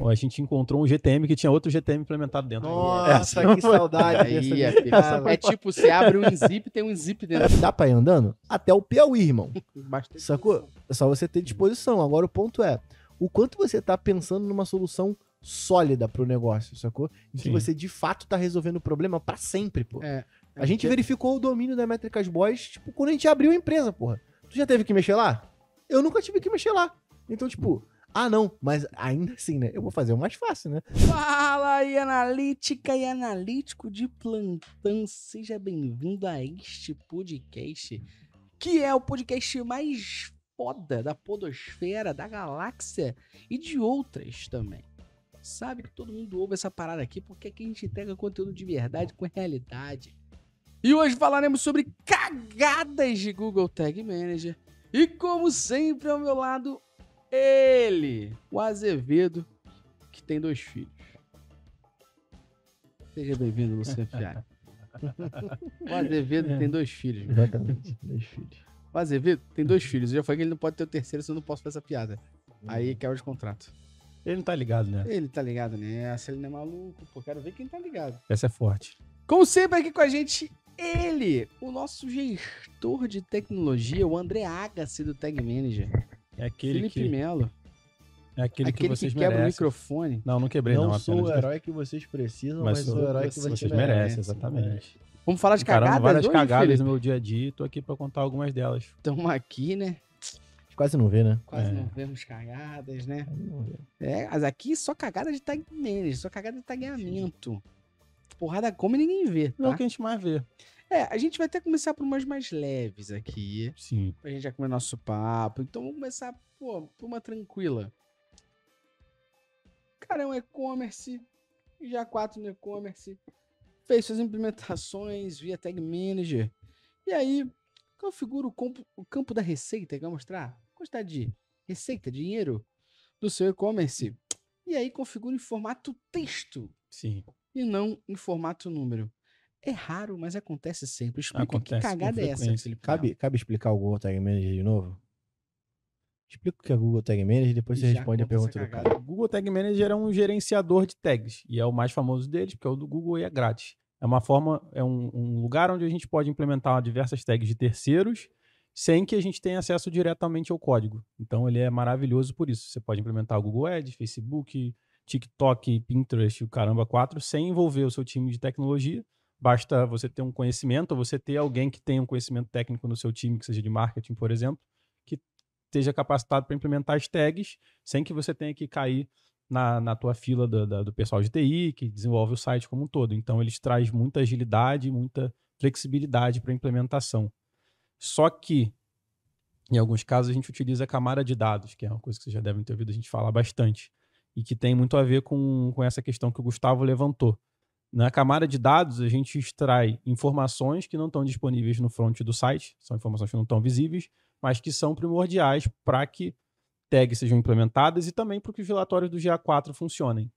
a gente encontrou um GTM que tinha outro GTM implementado dentro. Nossa, que saudade Aí dessa. é tipo, você abre um zip e tem um zip dentro. Dá pra ir andando até o Piauí, irmão. Bastante. Sacou? É só você ter disposição. Agora o ponto é, o quanto você tá pensando numa solução sólida pro negócio, sacou? Em que Sim. você de fato tá resolvendo o problema pra sempre, pô. É. A gente verificou o domínio da Métricas Boys, tipo, quando a gente abriu a empresa, porra. Tu já teve que mexer lá? Eu nunca tive que mexer lá. Então, tipo, não, mas ainda assim, né? Eu vou fazer o mais fácil, né? Fala aí, analítica e analítico de plantão. Seja bem-vindo a este podcast, que é o podcast mais foda da podosfera, da galáxia e de outras também. Sabe que todo mundo ouve essa parada aqui porque aqui a gente entrega conteúdo de verdade com realidade. E hoje falaremos sobre cagadas de Google Tag Manager. E como sempre, ao meu lado, ele, o Azevedo, que tem 2 filhos. Seja bem-vindo, Luciano Fiari. O Azevedo tem 2 filhos. Meu. Exatamente. 2 filhos. O Azevedo tem 2 filhos. Eu já falei que ele não pode ter o terceiro, senão eu não posso fazer essa piada. Aí quebra de contrato. Ele não tá ligado, né? Ele tá ligado nessa, ele não é maluco. Pô, quero ver quem tá ligado. Essa é forte. Como sempre aqui com a gente, ele, o nosso gestor de tecnologia, o André Agassi do Tag Manager. É aquele Felipe Melo. É aquele que vocês quebra o merecem. microfone. Não quebrei não. Não sou o apenas herói que vocês precisam, mas sou o herói que vocês vocês merecem, exatamente. Vamos falar de Caramba, cagadas várias hoje, cagadas Felipe? no meu dia a dia e tô aqui pra contar algumas delas. Estamos aqui, né? Quase não vê, né? Quase não vemos cagadas, né? Não vê. Mas aqui só cagada de tag manager, só cagada de tagueamento. Porrada come ninguém vê, Não é o tá? que a gente mais vê. A gente vai até começar por umas mais leves aqui, Sim. pra gente já comer nosso papo. Então vamos começar, por uma tranquila. Cara, é um e-commerce, já 4 no e-commerce, fez suas implementações via Tag Manager. E aí, configura o campo da receita, que vai mostrar quantidade de receita, dinheiro do seu e-commerce. E aí, configura em formato texto Sim. e não em formato número. É raro, mas acontece sempre. Explica Acontece que cagada com é essa, frequência. Felipe. Cabe explicar o Google Tag Manager de novo? Explica o que é Google Tag Manager e depois você Já responde a conta essa pergunta do cagada. cara. O Google Tag Manager é um gerenciador de tags e é o mais famoso deles, porque é o do Google e é grátis. É uma forma, é um lugar onde a gente pode implementar diversas tags de terceiros sem que a gente tenha acesso diretamente ao código. Então ele é maravilhoso por isso. Você pode implementar o Google Ads, Facebook, TikTok, Pinterest, o caramba 4, sem envolver o seu time de tecnologia. Basta você ter um conhecimento, ou você ter alguém que tenha um conhecimento técnico no seu time, que seja de marketing, por exemplo, que esteja capacitado para implementar as tags sem que você tenha que cair na tua fila do pessoal de TI, que desenvolve o site como um todo. Então, eles trazem muita agilidade, muita flexibilidade para a implementação. Só que, em alguns casos, a gente utiliza a camada de dados, que é uma coisa que vocês já devem ter ouvido a gente falar bastante, e que tem muito a ver com essa questão que o Gustavo levantou. Na camada de dados, a gente extrai informações que não estão disponíveis no front do site, são informações que não estão visíveis, mas que são primordiais para que tags sejam implementadas e também para que os relatórios do GA4 funcionem.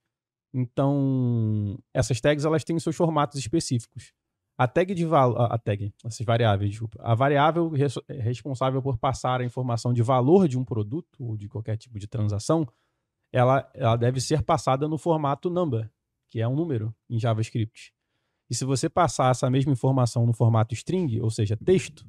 Então, essas tags elas têm seus formatos específicos. A tag de essas variáveis, desculpa. A variável responsável por passar a informação de valor de um produto ou de qualquer tipo de transação, ela deve ser passada no formato number, que é um número em JavaScript. E se você passar essa mesma informação no formato string, ou seja, texto,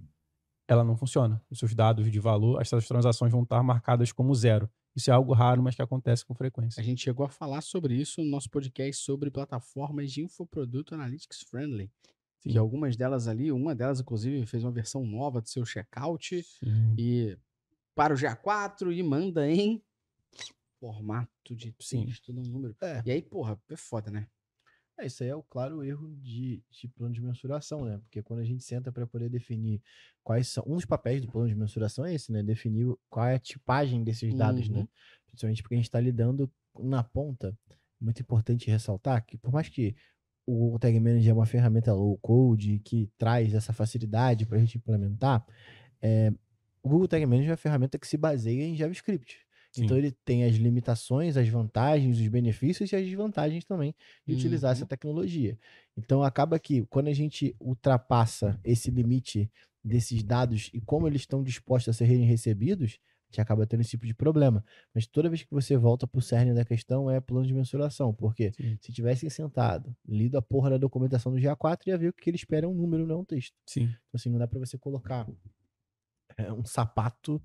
ela não funciona. Os seus dados de valor, essas transações vão estar marcadas como 0. Isso é algo raro, mas que acontece com frequência. A gente chegou a falar sobre isso no nosso podcast sobre plataformas de infoproduto Analytics Friendly. Sim. Que algumas delas ali, uma delas inclusive fez uma versão nova do seu checkout e para o GA4 e manda em formato de texto, não número. E aí, porra, é foda, né? Isso aí é o claro erro de plano de mensuração, né? Porque quando a gente senta para poder definir quais são... Um dos papéis do plano de mensuração é esse, né? Definir qual é a tipagem desses dados, né? Principalmente porque a gente está lidando na ponta. Muito importante ressaltar que, por mais que o Google Tag Manager é uma ferramenta low code que traz essa facilidade para a gente implementar, o Google Tag Manager é uma ferramenta que se baseia em JavaScript. Sim. Então ele tem as limitações, as vantagens, os benefícios e as desvantagens também de utilizar essa tecnologia. Então acaba que quando a gente ultrapassa esse limite desses dados e como eles estão dispostos a serem recebidos, a gente acaba tendo esse tipo de problema. Mas toda vez que você volta pro cerne da questão é plano de mensuração. Porque Sim. se tivessem sentado, lido a porra da documentação do GA4, ia ver o que ele espera é um número, não é um texto. Sim. Então, assim, não dá pra você colocar um sapato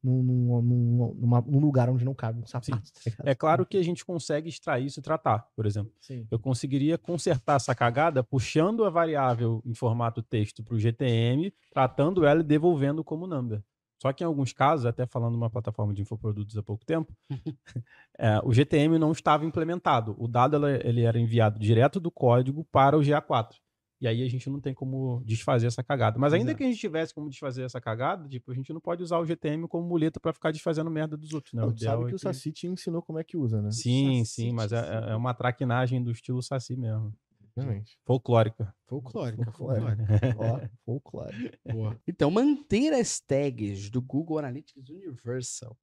num lugar onde não cabe um sapato. Tá ligado? É claro que a gente consegue extrair isso e tratar, por exemplo. Sim. Eu conseguiria consertar essa cagada puxando a variável em formato texto para o GTM, tratando ela e devolvendo como number. Só que em alguns casos, até falando numa plataforma de infoprodutos há pouco tempo, o GTM não estava implementado. O dado ele era enviado direto do código para o GA4. E aí a gente não tem como desfazer essa cagada. Mas ainda Exato. que a gente tivesse como desfazer essa cagada, tipo, a gente não pode usar o GTM como muleta para ficar desfazendo merda dos outros, né? Não, O tu ideal sabe é que o Saci te ensinou como é que usa, né? Sim, Saci sim, mas te é ensinou. uma traquinagem do estilo Saci mesmo. Realmente. Folclórica. Folclórica. Ó, folclore. Boa. Então, manter as tags do Google Analytics Universal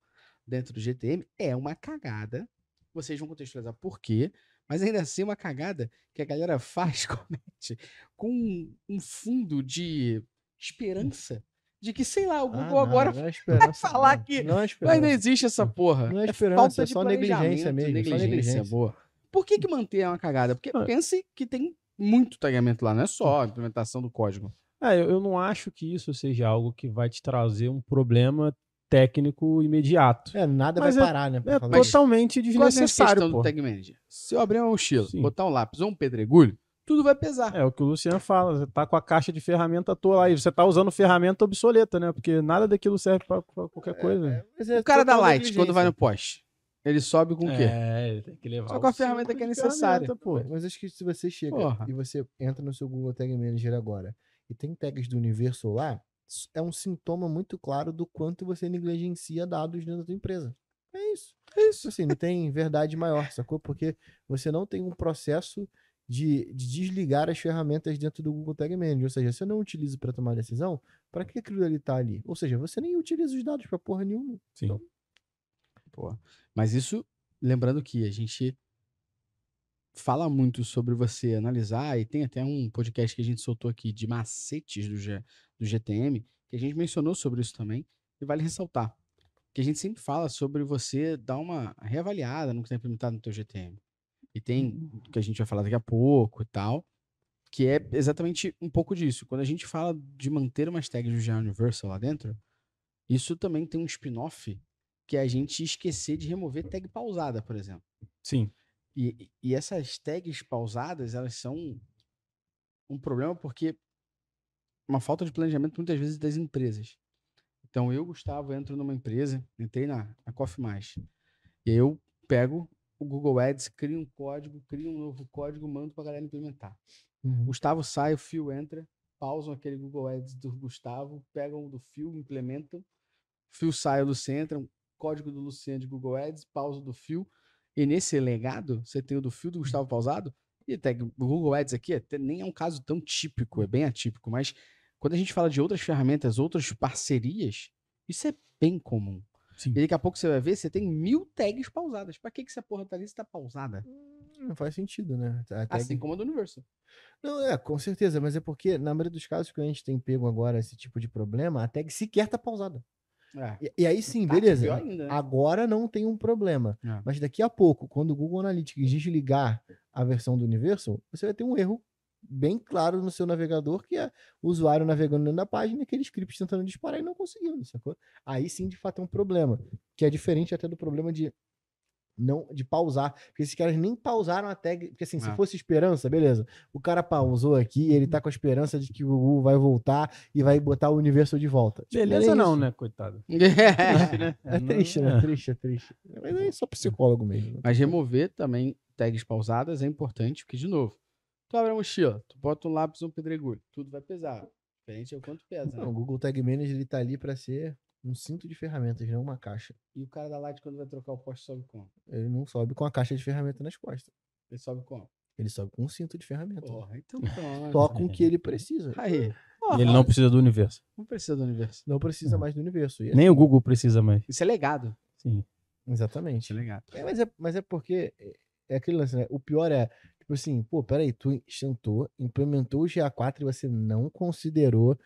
dentro do GTM é uma cagada. Vocês vão contextualizar por quê, mas ainda assim é uma cagada que a galera faz, comete, com um fundo de esperança de que, sei lá, o Google agora não é esperança, vai falar não. que Não é mas esperança. não existe essa porra. Não é É esperança, falta é de só negligência planejamento, mesmo, só negligência. boa. Por que manter é uma cagada? Porque Ah. pense que tem muito tagamento lá, não é só a implementação do código. Eu não acho que isso seja algo que vai te trazer um problema técnico imediato. Nada Mas vai parar, né? pra É falar Mas isso. totalmente Qual a grande desnecessário, questão do pô. Tag Manager? Se eu abrir uma mochila, Sim. botar um lápis ou um pedregulho, tudo vai pesar. É o que o Luciano fala, você tá com a caixa de ferramenta toda aí, você tá usando ferramenta obsoleta, né? Porque nada daquilo serve pra qualquer coisa. Mas O cara da total Light, negligência. quando vai no poste, ele sobe com o quê? Ele tem que levar Só com a o ferramenta cinto que é de necessária. ferramenta, pô. Mas acho que se você chega Porra. e você entra no seu Google Tag Manager agora e tem tags do universo lá, é um sintoma muito claro do quanto você negligencia dados dentro da tua empresa. É isso. É isso. Assim, não tem verdade maior, sacou? Porque você não tem um processo de desligar as ferramentas dentro do Google Tag Manager. Ou seja, você não utiliza para tomar decisão, para que aquilo ali tá ali? Ou seja, você nem utiliza os dados para porra nenhuma. Sim. Então, Pô. Mas isso, lembrando que a gente fala muito sobre você analisar, e tem até um podcast que a gente soltou aqui de macetes do GTM, que a gente mencionou sobre isso também, e vale ressaltar, que a gente sempre fala sobre você dar uma reavaliada no que está implementado no teu GTM. E tem o que a gente vai falar daqui a pouco e tal, que é exatamente um pouco disso. Quando a gente fala de manter umas tags do GA Universal lá dentro, isso também tem um spin-off que é a gente esquecer de remover tag pausada, por exemplo. Sim. E essas tags pausadas, elas são um problema porque uma falta de planejamento muitas vezes das empresas. Então eu, Gustavo, entro numa empresa, entrei na Coffee Mais, e aí eu pego o Google Ads, crio um código, crio um novo código, mando pra galera implementar. Gustavo sai, o Phil entra, pausam aquele Google Ads do Gustavo, pegam o do Phil, implementam, Phil sai, o Luciano entra, código do Luciano de Google Ads, pausa do Phil, e nesse legado, você tem o do Phil, do Gustavo pausado, e tag, o Google Ads aqui nem é um caso tão típico, é bem atípico, mas quando a gente fala de outras ferramentas, outras parcerias, isso é bem comum. Sim. E daqui a pouco você vai ver, você tem 1000 tags pausadas. Pra que essa porra tá ali se tá pausada? Não faz sentido, né? A tag... Assim como a do Universal. Não, com certeza, mas é porque, na maioria dos casos que a gente tem pego agora esse tipo de problema, a tag sequer tá pausada. E aí sim, Tá, beleza. pior ainda, né? Agora não tem um problema. Mas daqui a pouco, quando o Google Analytics desligar a versão do Universal, você vai ter um erro bem claro no seu navegador, que é o usuário navegando dentro da página, aquele script tentando disparar e não conseguindo, sacou? Aí sim, de fato, é um problema. Que é diferente até do problema de pausar, porque esses caras nem pausaram a tag, porque assim, se fosse esperança, beleza, o cara pausou aqui, ele tá com a esperança de que o Google vai voltar e vai botar o universo de volta. Beleza não, né, coitado? É triste, né? Triste. Mas é só psicólogo mesmo. Mas remover também tags pausadas é importante, porque, de novo, tu abre a mochila, tu bota um lápis ou um pedregulho, tudo vai pesar. Diferente é o quanto pesa, Não, né? o Google Tag Manager, ele tá ali pra ser um cinto de ferramentas, não uma caixa. E o cara da Light, quando vai trocar o poste, sobe como? Ele não sobe com a caixa de ferramenta nas costas. Ele sobe como? Ele sobe com um cinto de ferramenta. Porra, então pronto. Só com o que ele precisa. Aí. E ele não precisa do universo. Não precisa do universo. Não precisa mais do universo. E Nem o Google precisa mais. Isso é legado. Sim. Exatamente. Isso é legado. Mas é porque é aquele lance, né? O pior é, tipo assim, pô, peraí, tu sentou, implementou o GA4 e você não considerou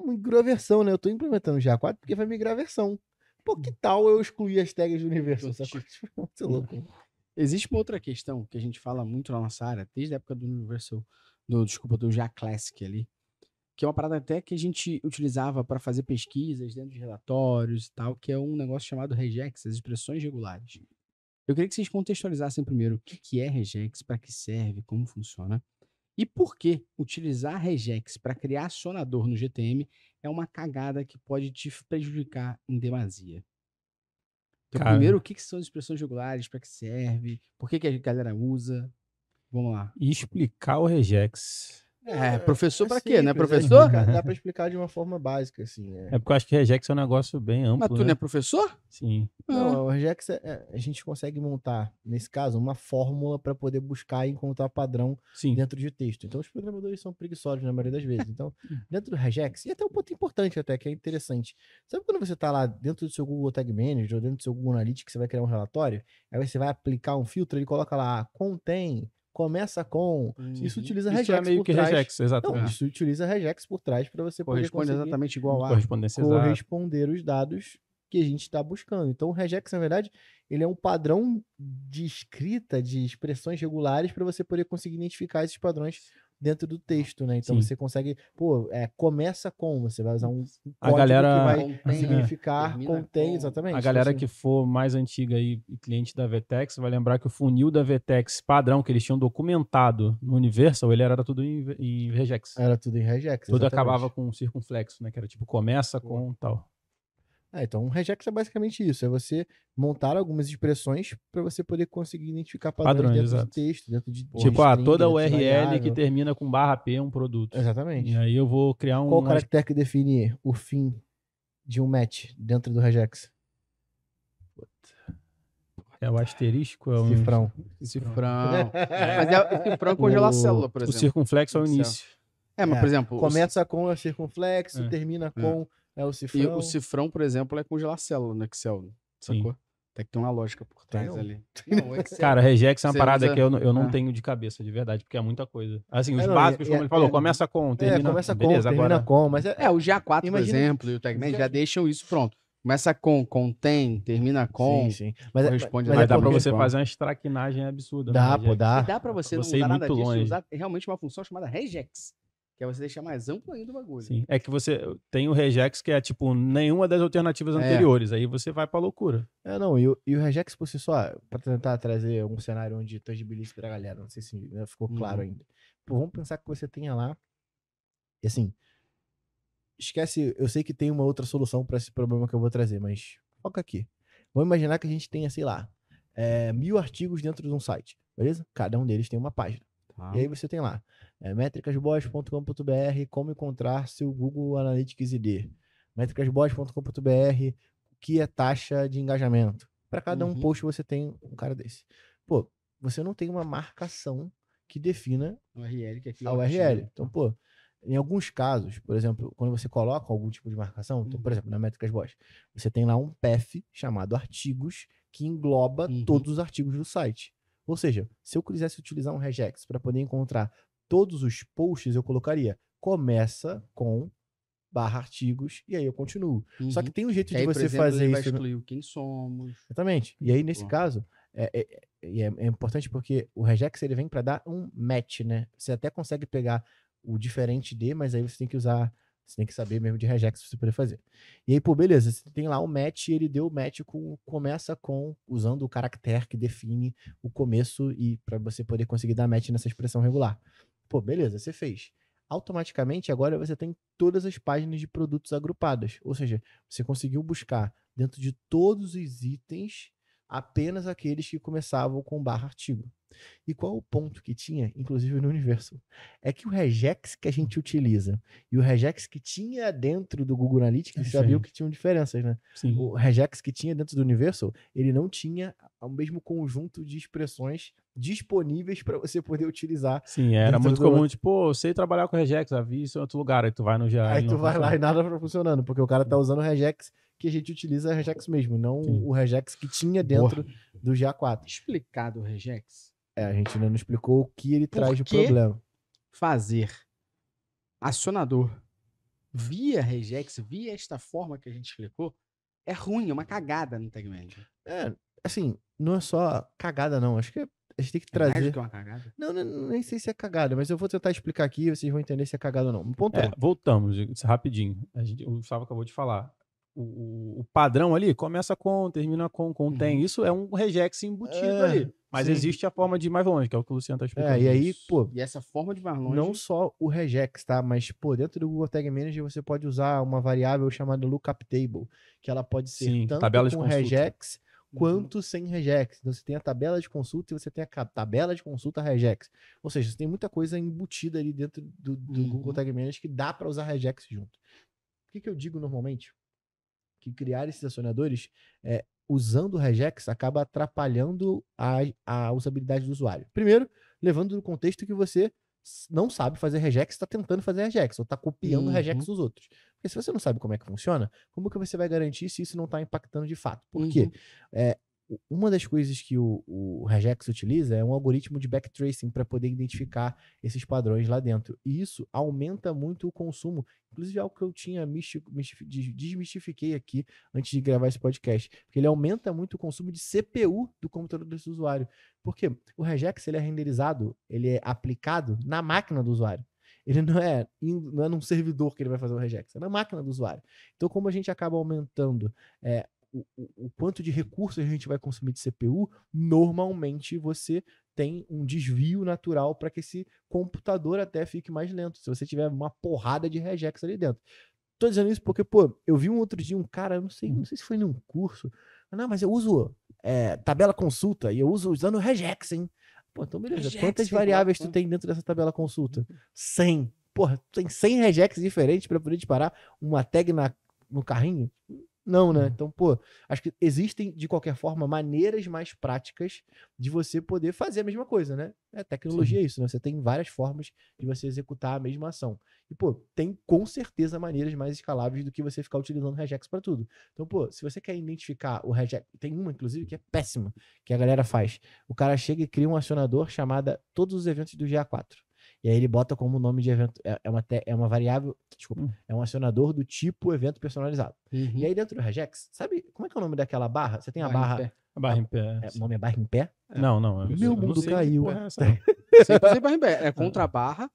migrar a versão, né? Eu tô implementando o GA4 porque vai migrar a versão. Pô, que tal eu excluir as tags do universo? Sacou? Muito louco. Existe uma outra questão que a gente fala muito na nossa área, desde a época do Universal, do Já Classic ali, que é uma parada até que a gente utilizava para fazer pesquisas dentro de relatórios e tal, que é um negócio chamado regex, as expressões regulares. Eu queria que vocês contextualizassem primeiro o que é regex, para que serve, como funciona, e por que utilizar regex para criar acionador no GTM é uma cagada que pode te prejudicar em demasia. Então, Cara. primeiro, o que são as expressões regulares, para que serve, por que a galera usa? Vamos lá. E explicar o regex. Professor pra quê, né? simples, Professor? Dá pra explicar de uma forma básica, assim. É porque eu acho que regex é um negócio bem amplo, Mas tu né? não é professor? Sim. Não, o regex, a gente consegue montar, nesse caso, uma fórmula para poder buscar e encontrar padrão Sim. dentro de texto. Então, os programadores são preguiçosos na maioria das vezes. Então, dentro do regex, e até um ponto importante até, que é interessante. Sabe quando você está lá dentro do seu Google Tag Manager ou dentro do seu Google Analytics, você vai criar um relatório, aí você vai aplicar um filtro, ele coloca lá, contém, começa com... Isso utiliza Isso regex é meio por que trás. regex, Não, exatamente. isso utiliza regex por trás para você poder Corresponde conseguir exatamente igual a. Correspondência exata. corresponder os dados que a gente está buscando. Então, o regex, na verdade, ele é um padrão de escrita de expressões regulares para você poder conseguir identificar esses padrões dentro do texto, né? Então, Sim. você consegue, começa com, você vai usar um A código galera- que vai Contém, significar, termina contém, com. exatamente. A galera Então, que for mais antiga aí, cliente da Vtex, vai lembrar que o funil da Vtex padrão que eles tinham documentado no Universal, ele era tudo em regex. era tudo em regex, Tudo exatamente. acabava com um circunflexo, né? Que era tipo, começa com tal. Então, um regex é basicamente isso, é você montar algumas expressões para você poder conseguir identificar padrões Padrões, dentro exato. de texto, dentro de Tipo, string, toda dentro de URL que variável. termina com /p é um produto. Exatamente. E aí eu vou criar Qual o um... caractere que define o fim de um match dentro do regex? É o asterisco? É o Cifrão. Cifrão. Mas é cifrão congelar a célula, por O exemplo. circunflexo é o No Excel. início. Mas, por exemplo, Começa com o circunflexo, É. termina com o e cifrão. o cifrão, por exemplo, é congelar a célula no Excel. Sacou? Tem que ter uma lógica por trás não. ali. Não, o Excel. Cara, regex é uma Você parada usa- que eu não Ah. tenho de cabeça, de verdade, porque é muita coisa. Assim, os não, básicos, e- como e- ele falou, é- começa com, termina começa com, beleza, termina agora... com, mas o GA4, por Imagina- exemplo, e o Tagman já deixam isso pronto. Começa com, contém, termina com. sim. Mas, corresponde Mas dá pra porque- você fazer uma extraquinagem absurda. Dá, no pô, regex. dá. E dá pra você, Você ir não usar nada muito disso e longe. usar realmente uma função chamada regex, que é você deixar mais amplo ainda o bagulho. Sim, é que você tem o regex que é tipo nenhuma das alternativas É. anteriores, aí você vai pra loucura. Não, e o regex por si só, pra tentar trazer um cenário onde tangibilize pra galera, não sei se ficou claro ainda. Pô, vamos pensar que você tenha lá, e assim, esquece, eu sei que tem uma outra solução pra esse problema que eu vou trazer, mas foca aqui. Vamos imaginar que a gente tenha, sei lá, 1000 artigos dentro de um site, beleza? Cada um deles tem uma página. Tá. E aí você tem lá, métricasboss.com.br, como encontrar seu Google Analytics ID. métricasboss.com.br, o que é taxa de engajamento. Para cada um post você tem um cara desse. Pô, você não tem uma marcação que defina URL, que aqui a URL. Então, pô, em alguns casos, por exemplo, quando você coloca algum tipo de marcação, então, por exemplo, na Métricas Boss, você tem lá um path chamado artigos que engloba todos os artigos do site. Ou seja, se eu quisesse utilizar um regex para poder encontrar todos os posts, eu colocaria começa com /artigos e aí eu continuo. Só que tem um jeito de aí, você por exemplo, fazer ele vai isso. excluir o quem somos. Exatamente. E aí, nesse caso, é importante porque o regex ele vem para dar um match, né? Você até consegue pegar o diferente de, mas aí você tem que usar, você tem que saber mesmo de regex pra você poder fazer. E aí, pô, beleza, você tem lá o match e ele deu o match começa com, usando o caractere que define o começo e para você poder conseguir dar match nessa expressão regular. Pô, beleza, você fez. Automaticamente, agora você tem todas as páginas de produtos agrupadas. Ou seja, você conseguiu buscar dentro de todos os itens apenas aqueles que começavam com /artigo. E qual o ponto que tinha, inclusive no Universal? É que o regex que a gente utiliza e o regex que tinha dentro do Google Analytics, sabiam que tinham diferenças, né? Sim. O regex que tinha dentro do Universal, ele não tinha o mesmo conjunto de expressões disponíveis para você poder utilizar. Sim, era dentro muito do- comum, tipo, eu sei trabalhar com regex, vi isso em outro lugar, aí tu vai no GA. Aí e tu não vai funciona. lá e nada tá funcionando, porque o cara tá usando o regex que a gente utiliza regex mesmo, não Sim. o regex que tinha dentro do GA4. Explicado o regex. A gente ainda não explicou o que ele Por traz de que problema. fazer acionador via regex, via esta forma que a gente explicou, é ruim, é uma cagada no Tag Manager. Assim, não é só cagada, não. Acho que a gente tem que É mais trazer... do que uma cagada? Não, nem sei se é cagada, mas eu vou tentar explicar aqui e vocês vão entender se é cagada ou não. O ponto é... Voltamos, rapidinho. O Gustavo acabou de falar. O padrão ali começa com, termina com tem. Isso é um regex embutido ali. Mas sim. existe a forma de ir mais longe, que é o que o Luciano tá explicando. E aí, pô... E essa forma de mais longe... Não só o regex, tá? Mas, pô, dentro do Google Tag Manager você pode usar uma variável chamada lookup table, que ela pode ser tanto tabela de com consulta. Regex quanto sem regex. Então você tem a tabela de consulta e você tem a tabela de consulta regex. Ou seja, você tem muita coisa embutida ali dentro do Google Tag Manager que dá para usar regex junto. O que eu digo normalmente? Que criar esses acionadores usando o regex acaba atrapalhando a usabilidade do usuário. Primeiro, levando no contexto que você não sabe fazer regex, está tentando fazer regex, ou está copiando o regex dos outros. Porque se você não sabe como é que funciona, como que você vai garantir se isso não está impactando de fato? Por quê? Uma das coisas que o regex utiliza é um algoritmo de backtracing para poder identificar esses padrões lá dentro. E isso aumenta muito o consumo. Inclusive, algo que eu tinha desmistifiquei aqui antes de gravar esse podcast. Porque ele aumenta muito o consumo de CPU do computador desse usuário. Porque o regex ele é renderizado, ele é aplicado na máquina do usuário. Ele não é num servidor que ele vai fazer o regex, é na máquina do usuário. Então, como a gente acaba aumentando o quanto de recursos a gente vai consumir de CPU, normalmente você tem um desvio natural para que esse computador até fique mais lento, se você tiver uma porrada de regex ali dentro. Tô dizendo isso porque, pô, eu vi um outro dia um cara, não sei se foi num curso, mas eu uso tabela consulta e eu uso usando regex, hein? Pô, então beleza, regex, quantas variáveis tu tem dentro dessa tabela consulta? 100. Porra, tu tem 100 regex diferentes para poder disparar uma tag no carrinho? Não, né? Então, pô, acho que existem, de qualquer forma, maneiras mais práticas de você poder fazer a mesma coisa, né? Tecnologia é isso, né? Você tem várias formas de você executar a mesma ação. E, pô, tem com certeza maneiras mais escaláveis do que você ficar utilizando regex para tudo. Então, pô, se você quer identificar o regex, tem uma, inclusive, que é péssima, que a galera faz. O cara chega e cria um acionador chamada todos os eventos do GA4. E aí ele bota como nome de evento, é uma variável, desculpa, é um acionador do tipo evento personalizado. E aí dentro do regex, sabe como é que é o nome daquela barra? Você tem a barra... A barra em pé. O nome é barra em pé? Não. Meu mundo caiu. Sempre tem barra em pé. É contra barra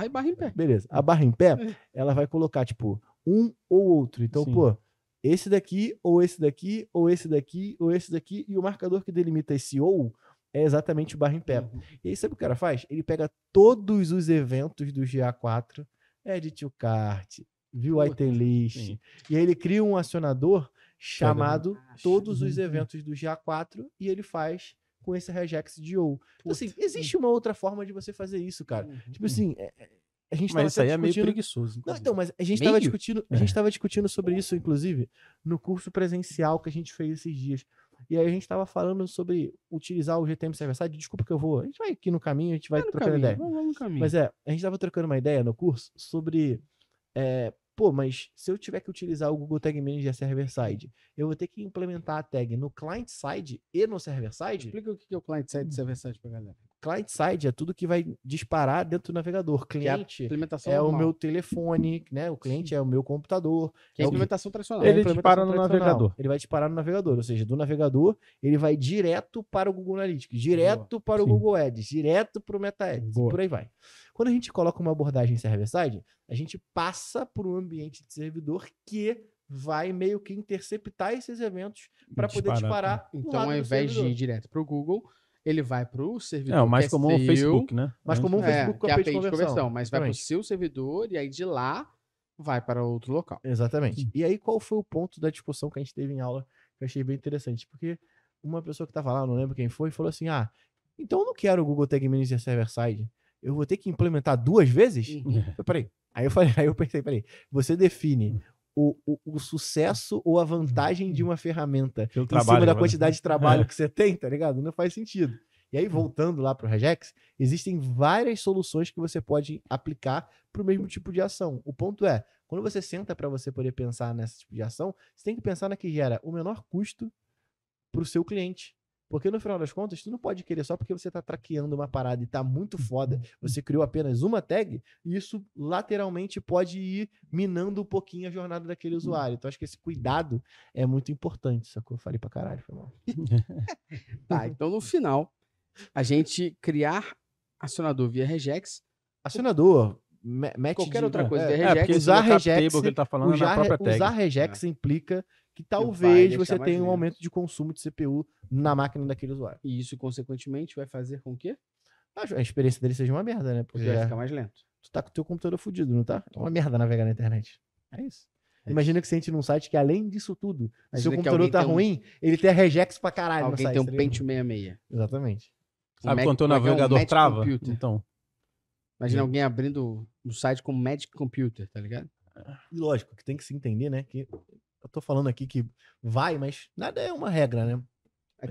e barra em pé. Beleza. A barra em pé, ela vai colocar, tipo, um ou outro. Então, pô, esse daqui, ou esse daqui, ou esse daqui, ou esse daqui, e o marcador que delimita esse ou é exatamente o barra em pé. E aí, sabe o que o cara faz? Ele pega todos os eventos do GA4, Add to Cart, View Item List, e aí ele cria um acionador chamado todos os eventos do GA4 e ele faz com esse regex de ou. Então, assim, existe uma outra forma de você fazer isso, cara. Tipo assim, a gente mas isso aí é meio preguiçoso. Não, então, mas a gente estava discutindo sobre isso, inclusive, no curso presencial que a gente fez esses dias. E aí a gente estava falando sobre utilizar o GTM Server-Side. Desculpa que eu vou. A gente vai aqui no caminho, a gente vai trocando ideia. Vamos no caminho. Mas a gente estava trocando uma ideia no curso sobre... mas se eu tiver que utilizar o Google Tag Manager Server-Side, eu vou ter que implementar a tag no client-side e no server-side? Explica o que é o client-side e server-side pra galera. Client-side é tudo que vai disparar dentro do navegador. Cliente é o meu telefone, né? O cliente é o meu computador. Que é a implementação tradicional. Ele dispara no navegador. Ele vai disparar no navegador, ou seja, do navegador ele vai direto para o Google Analytics, direto para o Google Ads, direto para o Meta Ads, e por aí vai. Quando a gente coloca uma abordagem server-side, a gente passa por um ambiente de servidor que vai meio que interceptar esses eventos para poder disparar. Então, ao invés de ir direto para o Google, ele vai para o servidor. Mais comum o Facebook, né? Mais comum o Facebook com a page de conversão. Mas vai para o seu servidor e aí de lá vai para outro local. Exatamente. E aí qual foi o ponto da discussão que a gente teve em aula que eu achei bem interessante? Porque uma pessoa que estava lá, não lembro quem foi, falou assim, então eu não quero o Google Tag Manager Server-Side. Eu vou ter que implementar 2 vezes? Peraí. Aí eu pensei, você define o sucesso ou a vantagem de uma ferramenta em cima da quantidade de trabalho que você tem, tá ligado? Não faz sentido. E aí, voltando lá para o regex, existem várias soluções que você pode aplicar para o mesmo tipo de ação. O ponto é, quando você senta para você poder pensar nesse tipo de ação, você tem que pensar na que gera o menor custo para o seu cliente. Porque no final das contas, tu não pode querer só porque você tá traqueando uma parada e tá muito foda, você criou apenas uma tag, e isso lateralmente pode ir minando um pouquinho a jornada daquele usuário. Então acho que esse cuidado é muito importante, sacou? Eu falei pra caralho, foi mal. Tá, então no final, a gente criar acionador via regex, Acionador, match qualquer de- outra coisa é, via É, porque regex, esse usar lookup regex, table que ele tá falando é na própria tag. usar regex implica que vai talvez deixar você mais tenha um lento. aumento de consumo de CPU na máquina daquele usuário. e isso, consequentemente, vai fazer com que A experiência dele seja uma merda, né? Porque ele vai ficar mais lento. tu tá com o teu computador fudido, não tá? É uma merda navegar na internet. É isso. Imagina que você entre num site que, além disso tudo, se Imagina seu que computador alguém tá tem um- ruim, ele tem a regex pra caralho no Alguém site. tem um tá ligado? Pentium 66. Exatamente. Sabe Mac- quando o como é que é? Um navegador Magic trava? Computer. Então, Imagina alguém abrindo um site como Magic Computer, tá ligado? E lógico que tem que se entender, né? Que eu tô falando aqui que vai, mas nada é uma regra, né?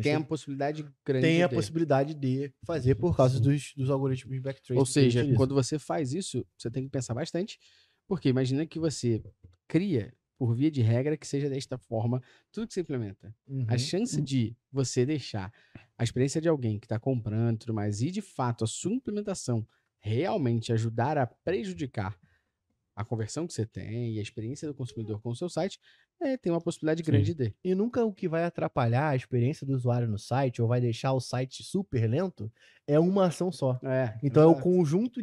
Tem a Mas possibilidade grande tem a de. possibilidade de fazer por causa dos algoritmos de backtrace. Ou que ele seja, utiliza. quando você faz isso, você tem que pensar bastante, porque imagina que você cria, por via de regra, que seja desta forma, tudo que você implementa. Uhum. A chance de você deixar a experiência de alguém que está comprando e tudo mais, e de fato a sua implementação realmente ajudar a prejudicar a conversão que você tem e a experiência do consumidor com o seu site, tem uma possibilidade grande de. E nunca o que vai atrapalhar a experiência do usuário no site ou vai deixar o site super lento é uma ação só. Então é o exato. conjunto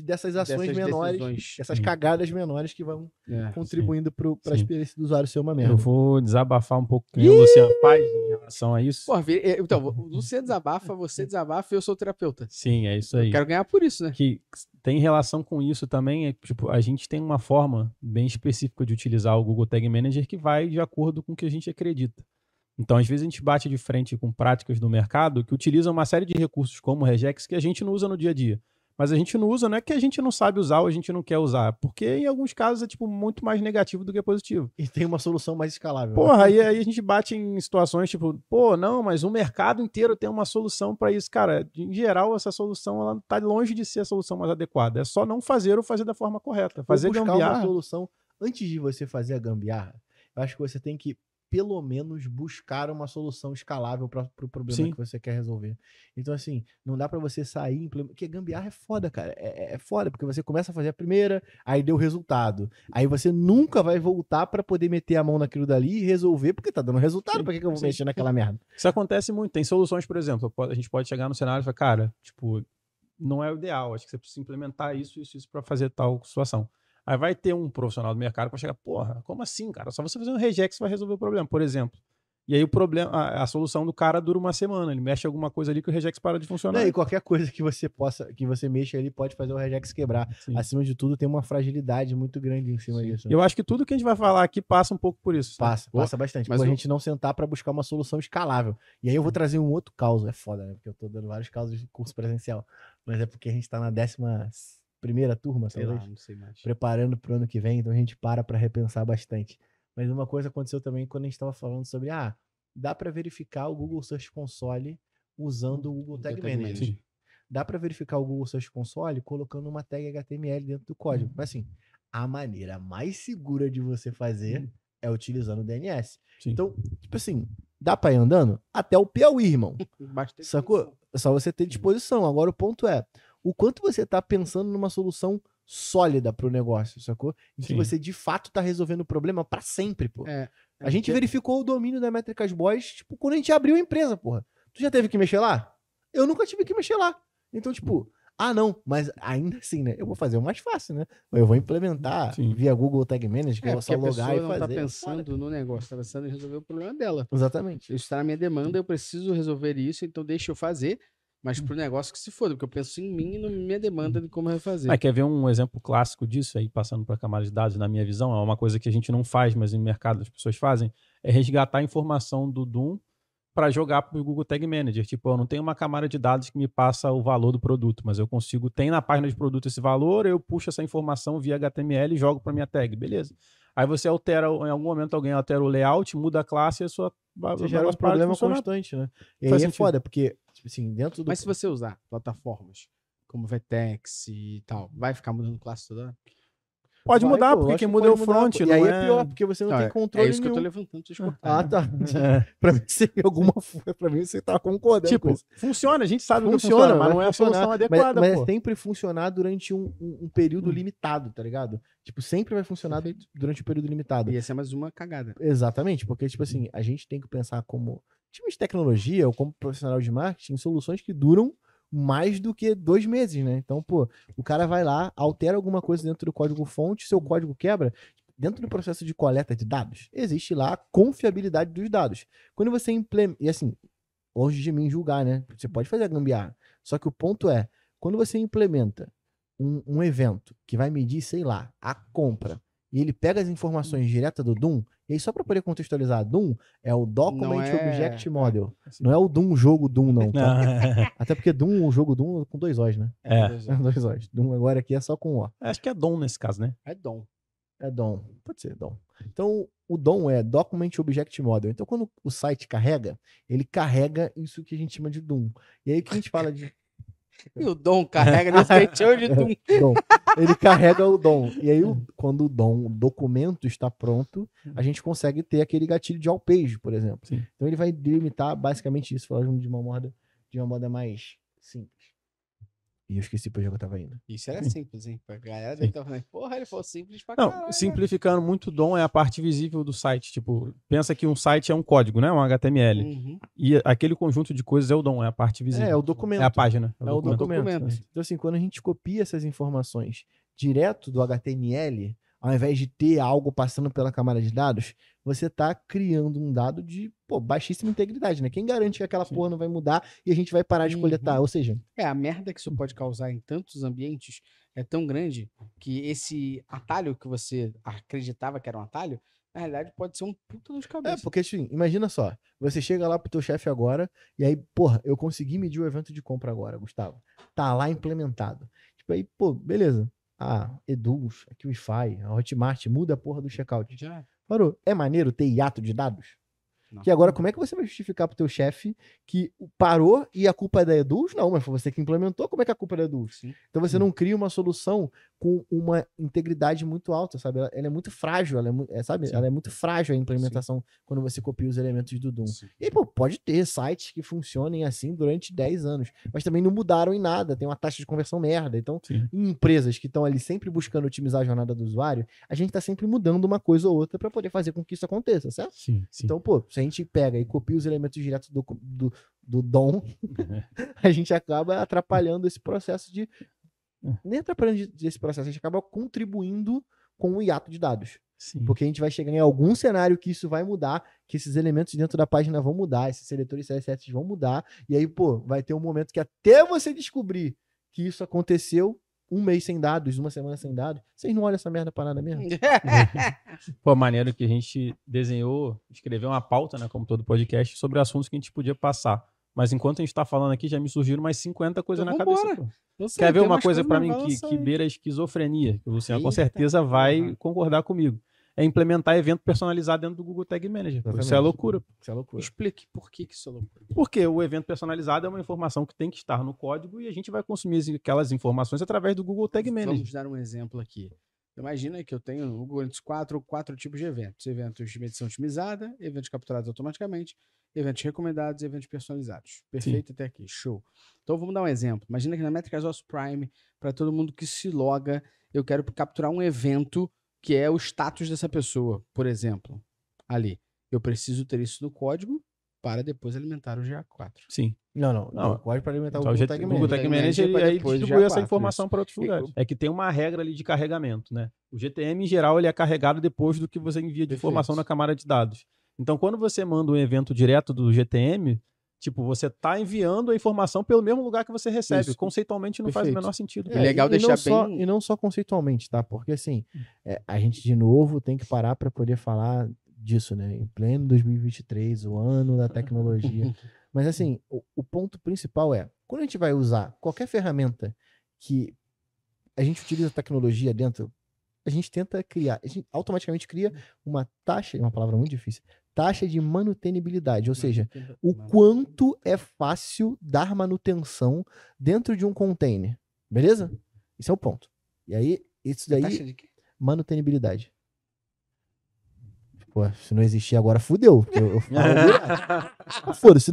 dessas ações Dessas menores, decisões. essas Sim. cagadas menores que vão contribuindo para a Sim. experiência do usuário ser uma merda. eu vou desabafar um pouco o que o Luciano faz em relação a isso. Pô, então, você desabafa e eu sou terapeuta. Sim, é isso aí. Eu quero ganhar por isso, né? Que tem relação com isso também, tipo, a gente tem uma forma bem específica de utilizar o Google Tag Manager que vai de acordo com o que a gente acredita. Então, às vezes a gente bate de frente com práticas do mercado que utilizam uma série de recursos como o regex que a gente não usa no dia a dia. Mas a gente não usa, não é que a gente não sabe usar ou a gente não quer usar, porque em alguns casos é tipo muito mais negativo do que positivo. E tem uma solução mais escalável. Porra, aí a gente bate em situações tipo, pô, não, mas o mercado inteiro tem uma solução para isso. Cara, em geral, essa solução ela tá longe de ser a solução mais adequada. É só não fazer ou fazer da forma correta. Fazer Ou buscar gambiarra. uma solução. Antes de você fazer a gambiarra, eu acho que você tem que, pelo menos, buscar uma solução escalável para o problema Sim. que você quer resolver. Então, assim, não dá para você sair... Porque gambiarra é foda, cara. É foda, porque você começa a fazer a primeira, aí deu resultado. Aí você nunca vai voltar para poder meter a mão naquilo dali e resolver, porque tá dando resultado. Sim, Pra que eu vou sim. mexer naquela merda? Isso acontece muito. Tem soluções, por exemplo, a gente pode chegar no cenário e falar, cara, tipo, não é o ideal. Acho que você precisa implementar isso para fazer tal situação. Aí vai ter um profissional do mercado que vai chegar, porra, como assim, cara? Só você fazer um regex vai resolver o problema, por exemplo. E aí o problema, a solução do cara dura uma semana. Ele mexe alguma coisa ali que o regex para de funcionar. Não, e qualquer coisa que você mexa ali pode fazer o regex quebrar. Sim. Acima de tudo, tem uma fragilidade muito grande em cima disso. Eu acho que tudo que a gente vai falar aqui passa um pouco por isso. sabe? Passa bastante. Mas Mas a eu- gente não sentar pra buscar uma solução escalável. E aí eu vou trazer um outro caso. É foda, né? Porque eu tô dando vários casos de curso presencial. Mas é porque a gente tá na 11ª turma, Sei lá, talvez, não sei mais. preparando pro ano que vem. Então a gente para pra repensar bastante. Mas uma coisa aconteceu também quando a gente tava falando sobre, dá pra verificar o Google Search Console usando o Google Tag Manager. Sim. Dá pra verificar o Google Search Console colocando uma tag HTML dentro do código. Mas assim, a maneira mais segura de você fazer é utilizando o DNS. Sim. Então, tipo assim, dá pra ir andando até o Piauí, irmão. Basta Sacou? É só você ter disposição. Agora o ponto é, o quanto você tá pensando numa solução sólida pro negócio, sacou? Em que Sim. você de fato tá resolvendo o problema pra sempre, pô. A gente porque- verificou o domínio da Métricas Boys, tipo, quando a gente abriu a empresa, porra. Tu já teve que mexer lá? Eu nunca tive que mexer lá. Então, tipo, não, mas ainda assim, né? Eu vou fazer o mais fácil, né? Eu vou implementar Sim. via Google Tag Manager, que eu vou porque só a logar pessoa e não fazer. tá Foda. pensando no negócio, tá pensando em resolver o problema dela. Exatamente. Isso está na minha demanda, eu preciso resolver isso, então deixa eu fazer, mas pro negócio que se foda, porque eu penso em mim e na minha demanda de como eu vou fazer. Quer ver um exemplo clássico disso aí, passando para a camada de dados, na minha visão? É uma coisa que a gente não faz, mas no mercado as pessoas fazem, é resgatar a informação do Doom para jogar para o Google Tag Manager. Tipo, eu não tenho uma camada de dados que me passa o valor do produto, mas eu consigo, tem na página de produto esse valor, eu puxo essa informação via HTML e jogo para minha tag, beleza. Aí você altera, em algum momento alguém altera o layout, muda a classe e a sua... Você gera um problema constante, né? E aí Faz é sentido. foda, porque, tipo assim, dentro do... Mas se você usar plataformas como Vertex e tal, vai ficar mudando classe toda hora? Pode Vai, mudar, pô, porque lógico quem que muda é o pode mudar, front, pô. E não aí é... é pior, porque você não tem controle É isso que eu tô nenhum. levantando pra vocês cortarem. Ah, tá. Pra mim, se alguma pra mim, você tá concordando com Tipo, isso. funciona, a gente sabe que Funciona, funciona, mas vai não é a funcionar. solução adequada, Mas pô. é sempre funcionar durante um período limitado, tá ligado? Tipo, sempre vai funcionar durante um período limitado. E essa é mais uma cagada. Exatamente, porque, tipo assim, a gente tem que pensar como time de tecnologia ou como profissional de marketing em soluções que duram mais do que 2 meses, né? Então, pô, o cara vai lá, altera alguma coisa dentro do código-fonte, seu código quebra. Dentro do processo de coleta de dados, existe lá a confiabilidade dos dados. Quando você implementa. E assim, longe de mim julgar, né? Você pode fazer a gambiarra. Só que o ponto é, quando você implementa um evento que vai medir, sei lá, a compra, e ele pega as informações diretas do Doom, e aí só para poder contextualizar, Doom é o Document Object Model. Não é o Doom, jogo Doom, não, tá? Até porque Doom, o jogo Doom, com 2 O's, né? É. 2 O's. Doom agora aqui é só com O. Acho que é dom nesse caso, né? É dom. É DOM. Pode ser DOM. Então, o DOM é Document Object Model. Então, quando o site carrega, ele carrega isso que a gente chama de Doom. E aí, o que a gente fala de... E o dom carrega nesse feitiço de Doom. DOM. Ele carrega o DOM. E aí, quando o DOM, o documento está pronto, a gente consegue ter aquele gatilho de all page, por exemplo. Sim. Então, ele vai delimitar basicamente isso, falando de uma moda mais simples. E eu esqueci pra onde eu tava indo. Isso era simples, hein? A galera deve estar falando, porra, ele falou simples pra Não, caralho. simplificando muito, DOM é a parte visível do site. Tipo, pensa que um site é um código, né? Um HTML. Uhum. E aquele conjunto de coisas é o DOM, é a parte visível. É o documento. É a página. É o documento. Documento. Então, assim, quando a gente copia essas informações direto do HTML, ao invés de ter algo passando pela camada de dados, você está criando um dado de baixíssima integridade, né? Quem garante que aquela porra não vai mudar e a gente vai parar de coletar? Ou seja... A merda que isso pode causar em tantos ambientes é tão grande que esse atalho que você acreditava que era um atalho, na realidade pode ser um puta dor de cabeça. porque, assim, imagina só, você chega lá pro teu chefe agora e aí, porra, eu consegui medir o evento de compra agora, Gustavo. Tá lá implementado. Tipo, aí, beleza. Eduz, aqui o Wi-Fi, a Hotmart, muda a porra do checkout. Já. Parou. É maneiro ter hiato de dados? Não. Que agora, como é que você vai justificar pro teu chefe que parou e a culpa é da Eduz? Não, mas foi você que implementou, como é que a culpa é da Eduz? Sim. Então você não cria uma solução com uma integridade muito alta, sabe? Ela é muito frágil, ela é muito frágil a implementação quando você copia os elementos do Doom. Sim. E, pode ter sites que funcionem assim durante 10 anos, mas também não mudaram em nada, tem uma taxa de conversão merda. Então, em empresas que estão ali sempre buscando otimizar a jornada do usuário, a gente tá sempre mudando uma coisa ou outra para poder fazer com que isso aconteça, certo? Sim. Então, se a gente pega e copia os elementos diretos do DOM, a gente acaba atrapalhando esse processo de... Nem atrapalhando esse processo, a gente acaba contribuindo com o hiato de dados. Sim. Porque a gente vai chegar em algum cenário que isso vai mudar, que esses elementos dentro da página vão mudar, esses seletores CSS vão mudar, e aí, vai ter um momento que até você descobrir que isso aconteceu, 1 mês sem dados, 1 semana sem dados, vocês não olham essa merda pra nada mesmo? Pô, maneiro que a gente escreveu uma pauta, né, como todo podcast, sobre assuntos que a gente podia passar. Mas enquanto a gente tá falando aqui, já me surgiram mais 50 coisas Então na vambora. cabeça. Pô. Sei, Quer ver tem uma umas coisa coisas pra na mim balança que aí. beira a esquizofrenia? Que o Luciano com Eita certeza vai porra. concordar comigo. É implementar evento personalizado dentro do Google Tag Manager. Pô. Isso é Exatamente. loucura. Isso é loucura. Explique por que isso é loucura. Porque o evento personalizado é uma informação que tem que estar no código e a gente vai consumir aquelas informações através do Google Tag Manager. Vamos dar um exemplo aqui. Imagina que eu tenho no Google Analytics 4 tipos de eventos. Eventos de medição otimizada, eventos capturados automaticamente, eventos recomendados e eventos personalizados. Perfeito até aqui, show. Então vamos dar um exemplo. Imagina que na Métricas OS Prime, para todo mundo que se loga, eu quero capturar um evento que é o status dessa pessoa, por exemplo. Ali. Eu preciso ter isso no código para depois alimentar o GA4. Sim. Não. Não. Pode para alimentar Então, o Google Tag Google Manager. Tag Manager Manager pra e aí depois distribui já essa quatro, informação para outros lugares. É que tem uma regra ali de carregamento, né? O GTM, em geral, ele é carregado depois do que você envia de informação na camada de dados. Então, quando você manda um evento direto do GTM, tipo, você tá enviando a informação pelo mesmo lugar que você recebe. Isso. Conceitualmente não faz o Perfeito. menor sentido. É legal deixar E não só conceitualmente, tá? Porque assim, a gente de novo tem que parar para poder falar disso, né? Em pleno 2023, o ano da tecnologia. Mas assim, o ponto principal é, quando a gente vai usar qualquer ferramenta que a gente utiliza tecnologia dentro, a gente tenta criar, a gente automaticamente cria uma taxa, uma palavra muito difícil, taxa de manutenibilidade, ou seja, o quanto é fácil dar manutenção dentro de um container, beleza? Esse é o ponto. E aí, isso daí... Taxa de quê? manutenibilidade. Pô, se não existir agora, fudeu. Eu falo direto. Foda-se, se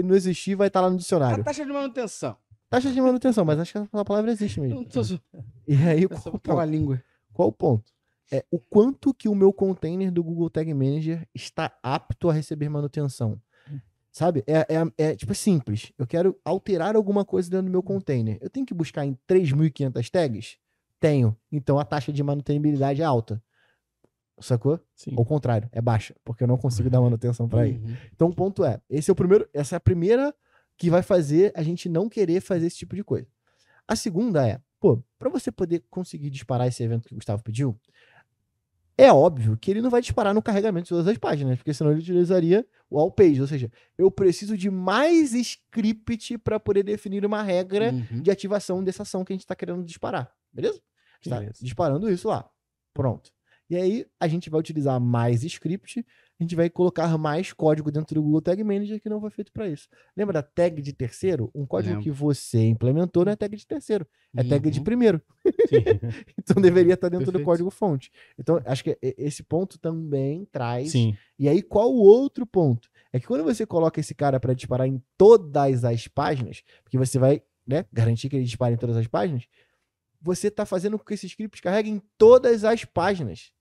não existir, vai estar lá no A dicionário. taxa de manutenção. Taxa de manutenção, mas acho que a palavra existe Eu mesmo. não tô zoando. E aí, É só botar a língua. qual o ponto? É o quanto que o meu container do Google Tag Manager está apto a receber manutenção. Sabe? Tipo simples. Eu quero alterar alguma coisa dentro do meu container. Eu tenho que buscar em 3.500 tags? Tenho. Então a taxa de manutenibilidade é alta. Sacou? Sim. Ao contrário, é baixa, porque eu não consigo dar manutenção para ele. Uhum. Então o ponto essa é a primeira que vai fazer a gente não querer fazer esse tipo de coisa. A segunda é, para você poder conseguir disparar esse evento que o Gustavo pediu, é óbvio que ele não vai disparar no carregamento de todas as páginas, porque senão ele utilizaria o all page, ou seja, eu preciso de mais script para poder definir uma regra de ativação dessa ação que a gente está querendo disparar, beleza? Está disparando isso lá, pronto. E aí a gente vai utilizar mais script, a gente vai colocar mais código dentro do Google Tag Manager que não foi feito para isso. Lembra da tag de terceiro? Um código que você implementou não é tag de terceiro, é tag de primeiro. Então deveria estar dentro do código fonte. Então acho que esse ponto também traz. Sim. E aí qual o outro ponto? É que quando você coloca esse cara para disparar em todas as páginas, porque você vai, né, garantir que ele dispare em todas as páginas, você está fazendo com que esse script carregue em todas as páginas.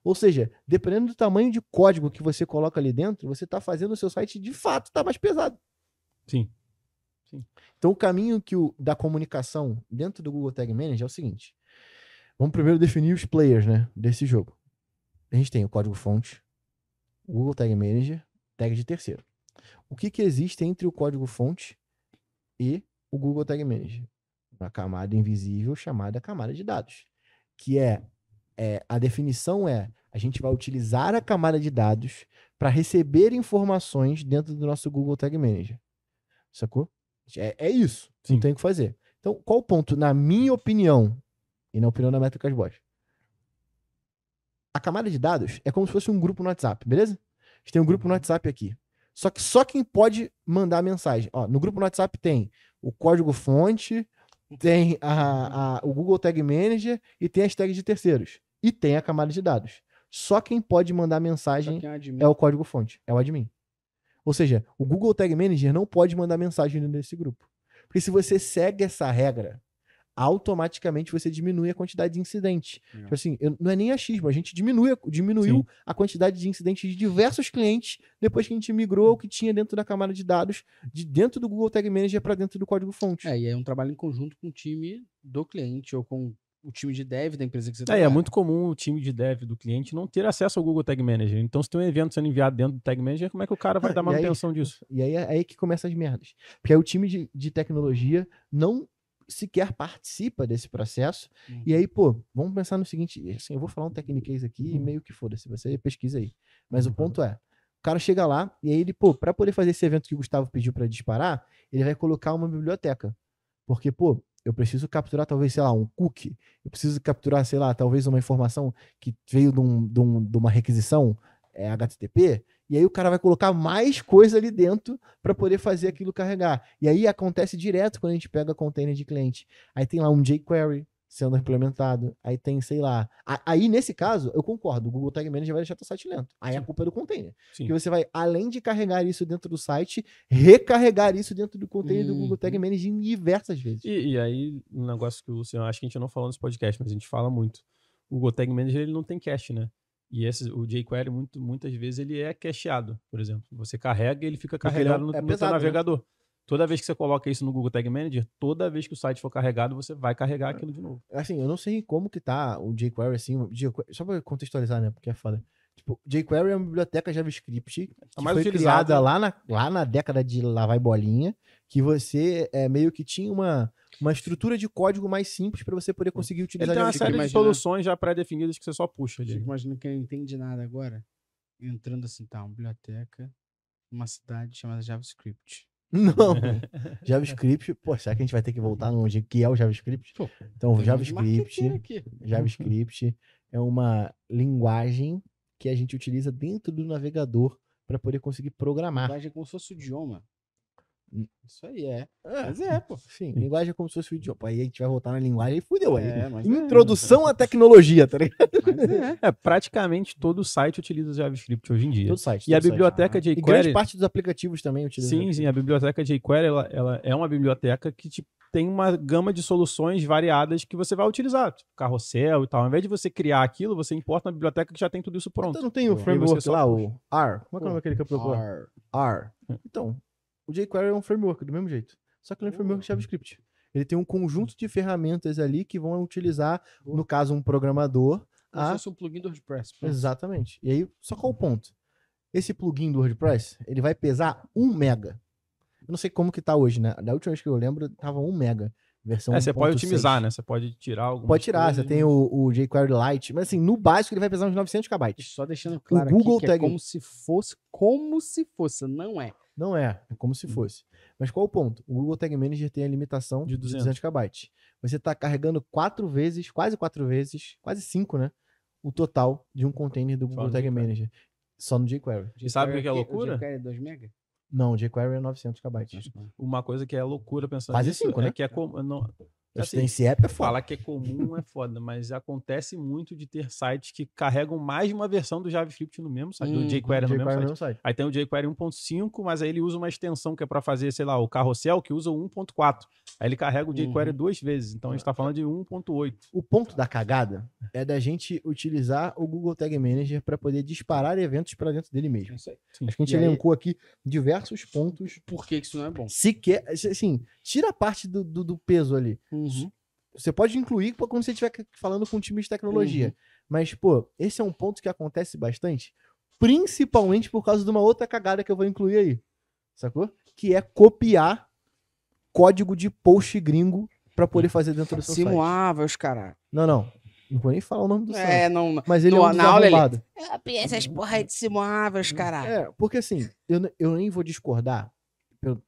Ou seja, dependendo do tamanho de código que você coloca ali dentro, você está fazendo o seu site de fato estar mais pesado. Sim. Então o caminho da comunicação dentro do Google Tag Manager é o seguinte. Vamos primeiro definir os players, né, desse jogo. A gente tem o código fonte, o Google Tag Manager, tag de terceiro. O que existe entre o código fonte e o Google Tag Manager? Uma camada invisível chamada camada de dados, que a definição a gente vai utilizar a camada de dados para receber informações dentro do nosso Google Tag Manager. Sacou? É isso. Não tem o que fazer. Então, qual o ponto, na minha opinião, e na opinião da Métricas Boss? A camada de dados é como se fosse um grupo no WhatsApp, beleza? A gente tem um grupo no WhatsApp aqui. Só que só quem pode mandar mensagem. Ó, no grupo no WhatsApp tem o código fonte, tem o Google Tag Manager e tem as tags de terceiros. E tem a camada de dados. Só quem pode mandar mensagem é o código fonte, é o admin. Ou seja, o Google Tag Manager não pode mandar mensagem nesse grupo. Porque se você segue essa regra, automaticamente você diminui a quantidade de incidentes. Tipo assim, não é nem achismo, a gente diminuiu a quantidade de incidentes de diversos clientes depois que a gente migrou o que tinha dentro da camada de dados de dentro do Google Tag Manager para dentro do código fonte. E é um trabalho em conjunto com o time do cliente ou com o time de dev da empresa que você trabalha. É muito comum o time de dev do cliente não ter acesso ao Google Tag Manager. Então, se tem um evento sendo enviado dentro do Tag Manager, como é que o cara vai dar manutenção disso? E aí é aí que começa as merdas. Porque aí o time de tecnologia não sequer participa desse processo. E aí, vamos pensar no seguinte, assim, eu vou falar um techniquez aqui e meio que foda-se, você pesquisa aí. Mas o ponto o cara chega lá e aí ele, para poder fazer esse evento que o Gustavo pediu para disparar, ele vai colocar uma biblioteca. Porque, eu preciso capturar talvez, sei lá, um cookie. Eu preciso capturar, sei lá, talvez uma informação que veio de uma requisição HTTP. E aí o cara vai colocar mais coisa ali dentro para poder fazer aquilo carregar. E aí acontece direto quando a gente pega container de cliente. Aí tem lá um jQuery sendo implementado. Aí tem, sei lá... Aí, nesse caso, eu concordo. O Google Tag Manager vai deixar teu site lento. Aí a culpa é do container. Porque você vai, além de carregar isso dentro do site, recarregar isso dentro do container do Google Tag Manager diversas vezes. E aí, um negócio que o Luciano, acho que a gente não falou nesse podcast, mas a gente fala muito. O Google Tag Manager, ele não tem cache, né? E o jQuery, muitas vezes, ele é cacheado, por exemplo. Você carrega e ele fica carregado no teu navegador. Né? Toda vez que você coloca isso no Google Tag Manager, toda vez que o site for carregado, você vai carregar aquilo de novo. Assim, eu não sei como que tá o jQuery, assim, só pra contextualizar, né, porque é foda. Tipo, jQuery é uma biblioteca JavaScript que foi criada lá na década de lá vai bolinha, que você meio que tinha uma estrutura de código mais simples para você poder conseguir utilizar. Ele tem uma série de soluções já pré-definidas que você só puxa ali. Imagina que eu não entendi nada agora, entrando assim, uma biblioteca, uma cidade chamada JavaScript. Não, JavaScript, será que a gente vai ter que voltar no que é o JavaScript? Então, JavaScript é uma linguagem que a gente utiliza dentro do navegador para poder conseguir programar. Linguagem como se fosse o idioma. Isso aí é. Mas pô. Sim, linguagem é como se fosse o idioma. Aí a gente vai voltar na linguagem e fudeu aí. Mas Introdução à tecnologia, tá ligado? Praticamente todo site utiliza JavaScript hoje em dia. Todo site. E a todo site. biblioteca E grande jQuery... parte dos aplicativos também utiliza. Sim, a biblioteca jQuery, ela é uma biblioteca que tem uma gama de soluções variadas que você vai utilizar, tipo carrossel e tal. Ao invés de você criar aquilo, você importa uma biblioteca que já tem tudo isso pronto. Então não tem o Aí framework você só lá, puxa. o R? Como é que é o nome daquele que eu procuro? R. Então, o jQuery é um framework do mesmo jeito. Só que ele é um framework de JavaScript. Ele tem um conjunto de ferramentas ali que vão utilizar, no caso, um programador. Como se fosse um plugin do WordPress. Pronto. Exatamente. E aí, só qual o ponto? Esse plugin do WordPress, ele vai pesar 1 mega. Eu não sei como que tá hoje, né? Da última vez que eu lembro, tava 1 mega. Versão Você pode 1.6. otimizar, né? Você pode tirar algumas Pode tirar, coisas, você tem né? o jQuery Lite. Mas assim, no básico ele vai pesar uns 900 KB. Só deixando claro Google aqui que é Tag- como se fosse, não é. Não é como se fosse. Mas qual o ponto? O Google Tag Manager tem a limitação De de 200 KB. Você está carregando 4 vezes, quase 5, né? O total de um container do Google no Tag jQuery. Manager. Só no jQuery. E sabe o que é loucura? O jQuery é 2 MB? Não, o jQuery é 900 KB. Uma coisa que é loucura pensando Quase nisso 5, né? é que é não, assim, Esse app é foda. falar que é comum é foda, mas acontece muito de ter sites que carregam mais de uma versão do JavaScript no mesmo site, do jQuery no mesmo site. Aí tem o jQuery 1.5, mas aí ele usa uma extensão que é para fazer, sei lá, o carrossel, que usa o 1.4. Aí ele carrega o jQuery 2 vezes, então a gente tá falando de 1.8. O ponto da cagada é da gente utilizar o Google Tag Manager para poder disparar eventos para dentro dele mesmo. Isso aí. Sim. Acho que a gente E aí- elencou aqui diversos pontos. Por que isso não é bom? Sequer, assim, tira a parte do peso ali. Você pode incluir quando você estiver falando com um time de tecnologia. Mas, pô, esse é um ponto que acontece bastante, principalmente por causa de uma outra cagada que eu vou incluir aí. Sacou? Que é copiar código de post gringo pra poder fazer dentro do seu site. Simuláveis, caralho. Não. Não vou nem falar o nome do site. Não. Mas ele é um dos na aula ele- arrombados. Essas porra aí de simuláveis, caralho. É, porque assim, eu nem vou discordar.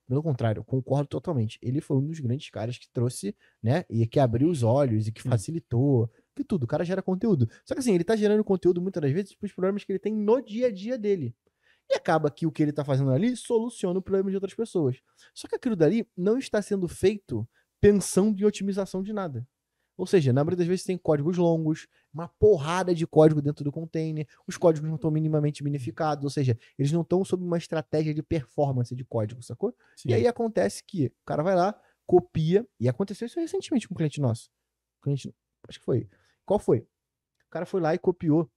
Pelo contrário, eu concordo totalmente. Ele foi um dos grandes caras que trouxe, né? E que abriu os olhos e que facilitou. Que tudo, o cara gera conteúdo. Só que assim, ele tá gerando conteúdo muitas das vezes pros problemas que ele tem no dia a dia dele. E acaba que o que ele tá fazendo ali soluciona o problema de outras pessoas. Só que aquilo dali não está sendo feito pensando em otimização de nada. Ou seja, na maioria das vezes tem códigos longos, uma porrada de código dentro do container, os códigos não estão minimamente minificados, ou seja, eles não estão sob uma estratégia de performance de código, sacou? Sim. E aí acontece que o cara vai lá, copia, e aconteceu isso recentemente com um cliente nosso. Acho que foi. Qual foi? O cara foi lá e copiou,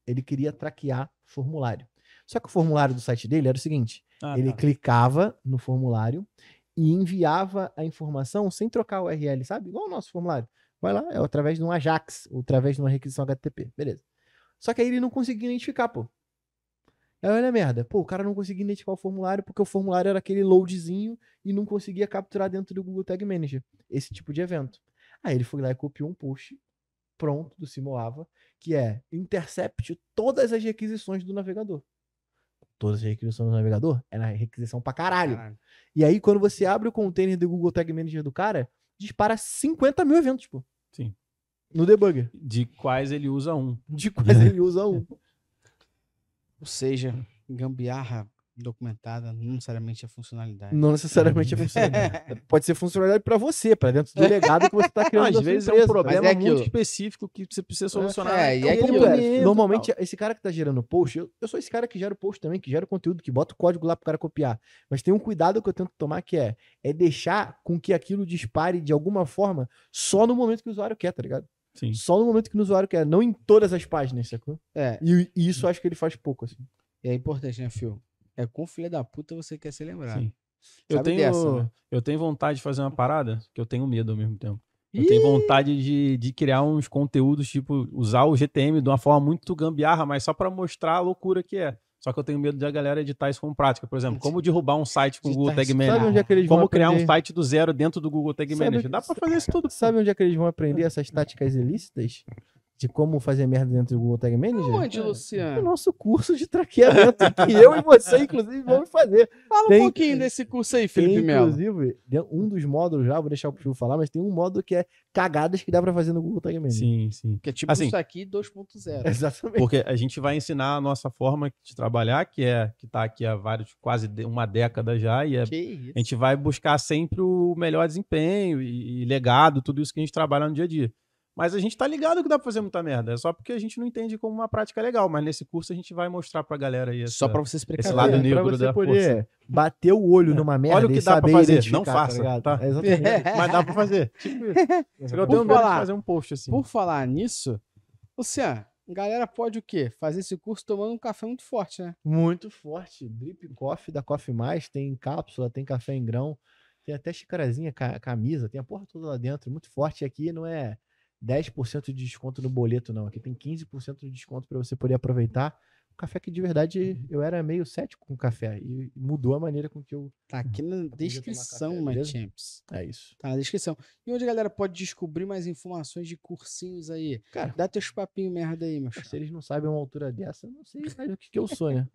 ele queria traquear formulário. Só que o formulário do site dele era o seguinte, ele clicava no formulário e enviava a informação sem trocar o URL, sabe? Igual o nosso formulário. Vai lá, é através de um Ajax, ou através de uma requisição HTTP, beleza. Só que aí ele não conseguia identificar, pô. Aí olha a merda, pô, o cara não conseguia identificar o formulário porque o formulário era aquele loadzinho e não conseguia capturar dentro do Google Tag Manager, esse tipo de evento. Aí ele foi lá e copiou um post pronto do Simulava, que é intercept todas as requisições do navegador. Todas as requisições do navegador é na requisição pra caralho. E aí quando você abre o container do Google Tag Manager do cara, dispara 50 mil eventos, pô. Sim. No debugger. De quais ele usa um. De quais ele usa um. Ou seja, gambiarra documentada não necessariamente é funcionalidade. Não necessariamente é funcionalidade. Pode ser funcionalidade pra você, pra dentro do legado que você tá criando. Às da sua vezes é empresa, um problema mas é muito aquilo. específico que você precisa solucionar. E é Então, aquilo, ponto normalmente, esse cara que tá gerando post, eu sou esse cara que gera o post também, que gera o conteúdo, que bota o código lá pro cara copiar. Mas tem um cuidado que eu tento tomar que é deixar com que aquilo dispare de alguma forma só no momento que o usuário quer, tá ligado? Sim. Só no momento que o usuário quer, não em todas as páginas, sacou? E isso eu acho que ele faz pouco, assim. E é importante, né, Phil? É com filha da puta você quer ser lembrado. Sim. Sabe dessa, né? Eu tenho vontade de fazer uma parada que eu tenho medo ao mesmo tempo. Eu tenho vontade de criar uns conteúdos, tipo, usar o GTM de uma forma muito gambiarra, mas só pra mostrar a loucura que é. Só que eu tenho medo da galera editar isso como prática. Por exemplo, como derrubar um site com o Google Tag Sabe Manager. onde é que eles vão Como criar um aprender? site do zero dentro do Google Tag Manager. Dá pra fazer isso tudo. Sabe onde é que eles vão aprender essas táticas ilícitas? de como fazer merda dentro do Google Tag Manager? Onde, É o Luciano? nosso curso de traqueamento, que eu e você, inclusive, vamos fazer. Fala Tem- um pouquinho desse curso aí, Felipe Tem, Melo. inclusive, um dos módulos já, vou deixar o Phil falar, mas tem um módulo que é cagadas que dá pra fazer no Google Tag Manager. Sim, sim. Que é tipo Assim, isso aqui 2.0. Exatamente. Porque a gente vai ensinar a nossa forma de trabalhar, que tá aqui há quase uma década já, e Que isso? a gente vai buscar sempre o melhor desempenho e legado, tudo isso que a gente trabalha no dia a dia. Mas a gente tá ligado que dá pra fazer muita merda. É só porque a gente não entende como uma prática legal. Mas nesse curso a gente vai mostrar pra galera aí Só pra você se esse precaver. lado Pra negro você da poder bater o olho numa merda Olha o que e dá pra saber fazer, identificar, não faça, ligado? tá? É, exatamente. Mas dá pra fazer. Tipo isso. Eu tenho Por medo de falar- fazer um post assim. Por falar nisso, Luciano, a galera pode o quê? Fazer esse curso tomando um café muito forte, né? Muito forte. Drip Coffee da Coffee Mais, tem cápsula, tem café em grão, tem até xicarazinha, camisa, tem a porra toda lá dentro, muito forte. E aqui não é 10% de desconto no boleto, não. Aqui tem 15% de desconto para você poder aproveitar. Um café que de verdade eu era meio cético com café e mudou a maneira com que eu. Tá aqui na tomar descrição, café, my beleza? champs. É isso. Tá na descrição. E onde a galera pode descobrir mais informações de cursinhos aí? Cara, Dá teus papinhos merda aí, meu chapa. se eles não sabem uma altura dessa, eu não sei mais o que eu sou, né?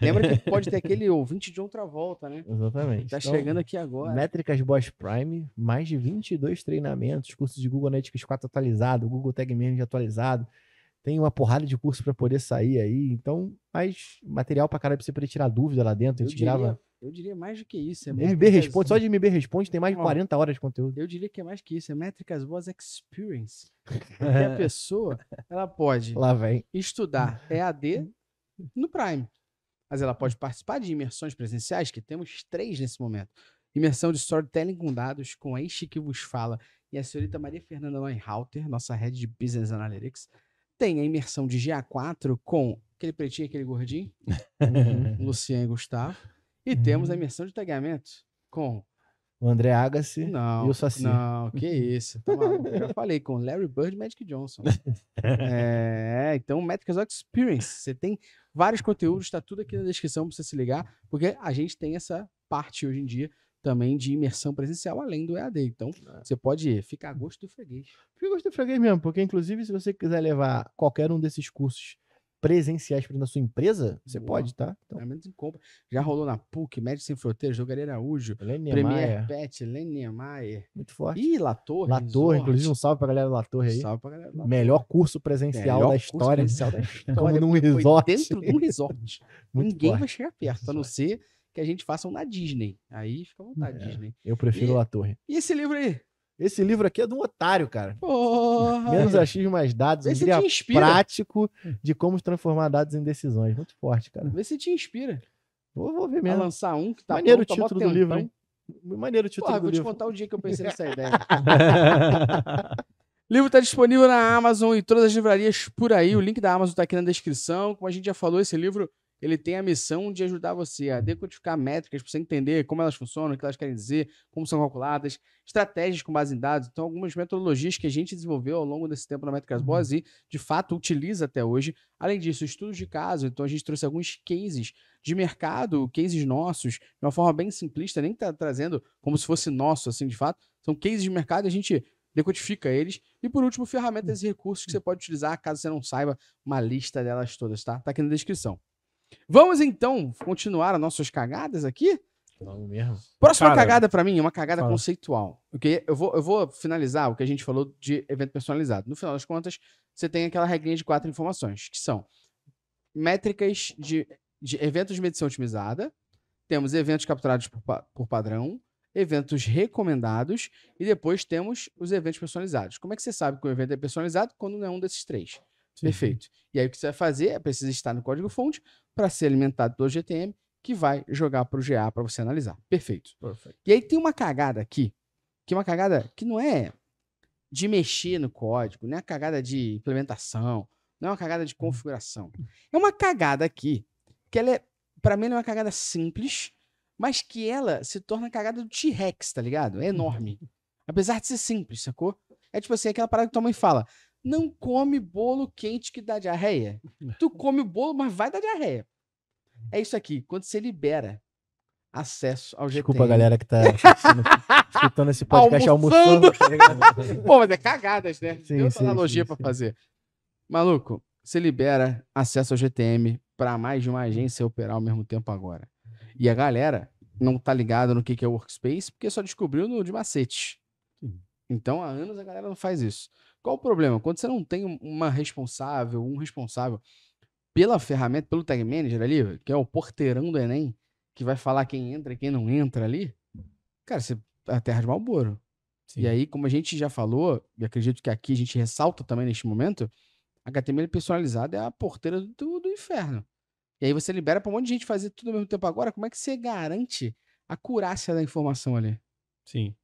Lembra que pode ter aquele ouvinte de outra volta, né? Exatamente. Tá Então, chegando aqui agora. Métricas Boss Prime, mais de 22 treinamentos, cursos de Google Analytics 4 atualizado, Google Tag Manager atualizado. Tem uma porrada de curso para poder sair aí. Então, mais material pra caralho pra você poder tirar dúvida lá dentro. A gente grava. Eu diria mais do que isso. É MB métricas- Responde, só de MB Responde tem mais de Ó. 40 horas de conteúdo. Eu diria que é mais que isso. É Métricas Boas Experience. Porque a pessoa, ela pode Lá vem. estudar EAD no Prime. Mas ela pode participar de imersões presenciais, que temos 3 nesse momento. Imersão de Storytelling com dados, com a este que vos fala, e a senhorita Maria Fernanda Neuhauter, nossa Head de Business Analytics. Tem a imersão de GA4 com aquele pretinho, aquele gordinho, Luciano e Gustavo. E temos a imersão de tagamento com... O André Agassi Não, e o Saci. não, que isso. Tá maluco. Eu já falei com Larry Bird e Magic Johnson. Então, Métricas Experience. Você tem vários conteúdos, tá tudo aqui na descrição pra você se ligar, porque a gente tem essa parte hoje em dia também de imersão presencial, além do EAD. Então, você pode ficar a gosto do freguês. Eu gostei do freguês mesmo, porque inclusive se você quiser levar qualquer um desses cursos presenciais para na sua empresa, você Boa. pode, tá? Então, Pelo menos em compra. Já rolou na PUC, Médicos Sem Fronteiras, Jogaria Araújo, Lênia Premier Maia, Pet, Lênia Maier. muito forte. Ih, Latorre. Latorre, inclusive um salve pra galera do Latorre aí. Salve pra galera do Latorre. Melhor curso presencial Melhor da curso história. presencial da história. Como num Foi resort. dentro de um resort. Muito Ninguém forte. vai chegar perto, a não ser que a gente faça um na Disney. Aí fica à vontade, Disney. Eu prefiro E- Latorre. E esse livro aí? Esse livro aqui é de um otário, cara. Porra! Menos achismo, mais dados. Um Vê se guia te inspira. prático de como transformar dados em decisões. Muito forte, cara. Vê se te inspira Vou ver a mesmo. lançar um que tá Maneiro o pronto há mó título do livro, tempão. hein? Maneiro o título Porra, do vou te livro. contar o dia que eu pensei nessa ideia. O livro tá disponível na Amazon e todas as livrarias por aí. O link da Amazon tá aqui na descrição. Como a gente já falou, esse livro ele tem a missão de ajudar você a decodificar métricas para você entender como elas funcionam, o que elas querem dizer, como são calculadas, estratégias com base em dados. Então, algumas metodologias que a gente desenvolveu ao longo desse tempo na Métricas Boas e, de fato, utiliza até hoje. Além disso, estudos de caso. Então, a gente trouxe alguns cases de mercado, cases nossos, de uma forma bem simplista, nem tá trazendo como se fosse nosso, assim, de fato. São cases de mercado e a gente decodifica eles. E, por último, ferramentas e recursos que você pode utilizar, caso você não saiba, uma lista delas todas, tá? Tá aqui na descrição. Vamos, então, continuar as nossas cagadas aqui? Vamos mesmo. Próxima Cara, cagada pra mim é uma cagada fala. conceitual. Okay? Eu vou finalizar o que a gente falou de evento personalizado. No final das contas, você tem aquela regrinha de 4 informações, que são métricas de eventos de medição otimizada, temos eventos capturados por padrão, eventos recomendados e depois temos os eventos personalizados. Como é que você sabe que o evento é personalizado quando não é um desses 3? Perfeito. E aí o que você vai fazer é precisa estar no código-fonte para ser alimentado pelo GTM, que vai jogar para o GA para você analisar. Perfeito. Perfeito. E aí tem uma cagada aqui, que é uma cagada que não é de mexer no código, não é uma cagada de implementação, não é uma cagada de configuração. É uma cagada aqui, que ela é, para mim, ela é uma cagada simples, mas que ela se torna cagada do T-Rex, tá ligado? É enorme. Apesar de ser simples, sacou? É tipo assim, aquela parada que tua mãe fala, não come bolo quente que dá diarreia. Tu come o bolo, mas vai dar diarreia. É isso aqui. Quando você libera acesso ao GTM. Desculpa, galera que tá escutando esse podcast Almoçando. almoçando. Tá ligado? Pô, mas é cagadas, né? Sim, Tem outra sim, analogia sim, pra sim. fazer. Maluco, você libera acesso ao GTM para mais de uma agência operar ao mesmo tempo agora. E a galera não tá ligada no que é Workspace porque só descobriu no de macete. Sim. Então, há anos a galera não faz isso. Qual o problema? Quando você não tem um responsável pela ferramenta, pelo Tag Manager ali, que é o porteirão do Enem, que vai falar quem entra e quem não entra ali, cara, você é a terra de Marlboro. Sim. E aí, como a gente já falou, e acredito que aqui a gente ressalta também neste momento, HTML personalizado é a porteira do inferno. E aí você libera para um monte de gente fazer tudo ao mesmo tempo agora, como é que você garante a acurácia da informação ali? Sim.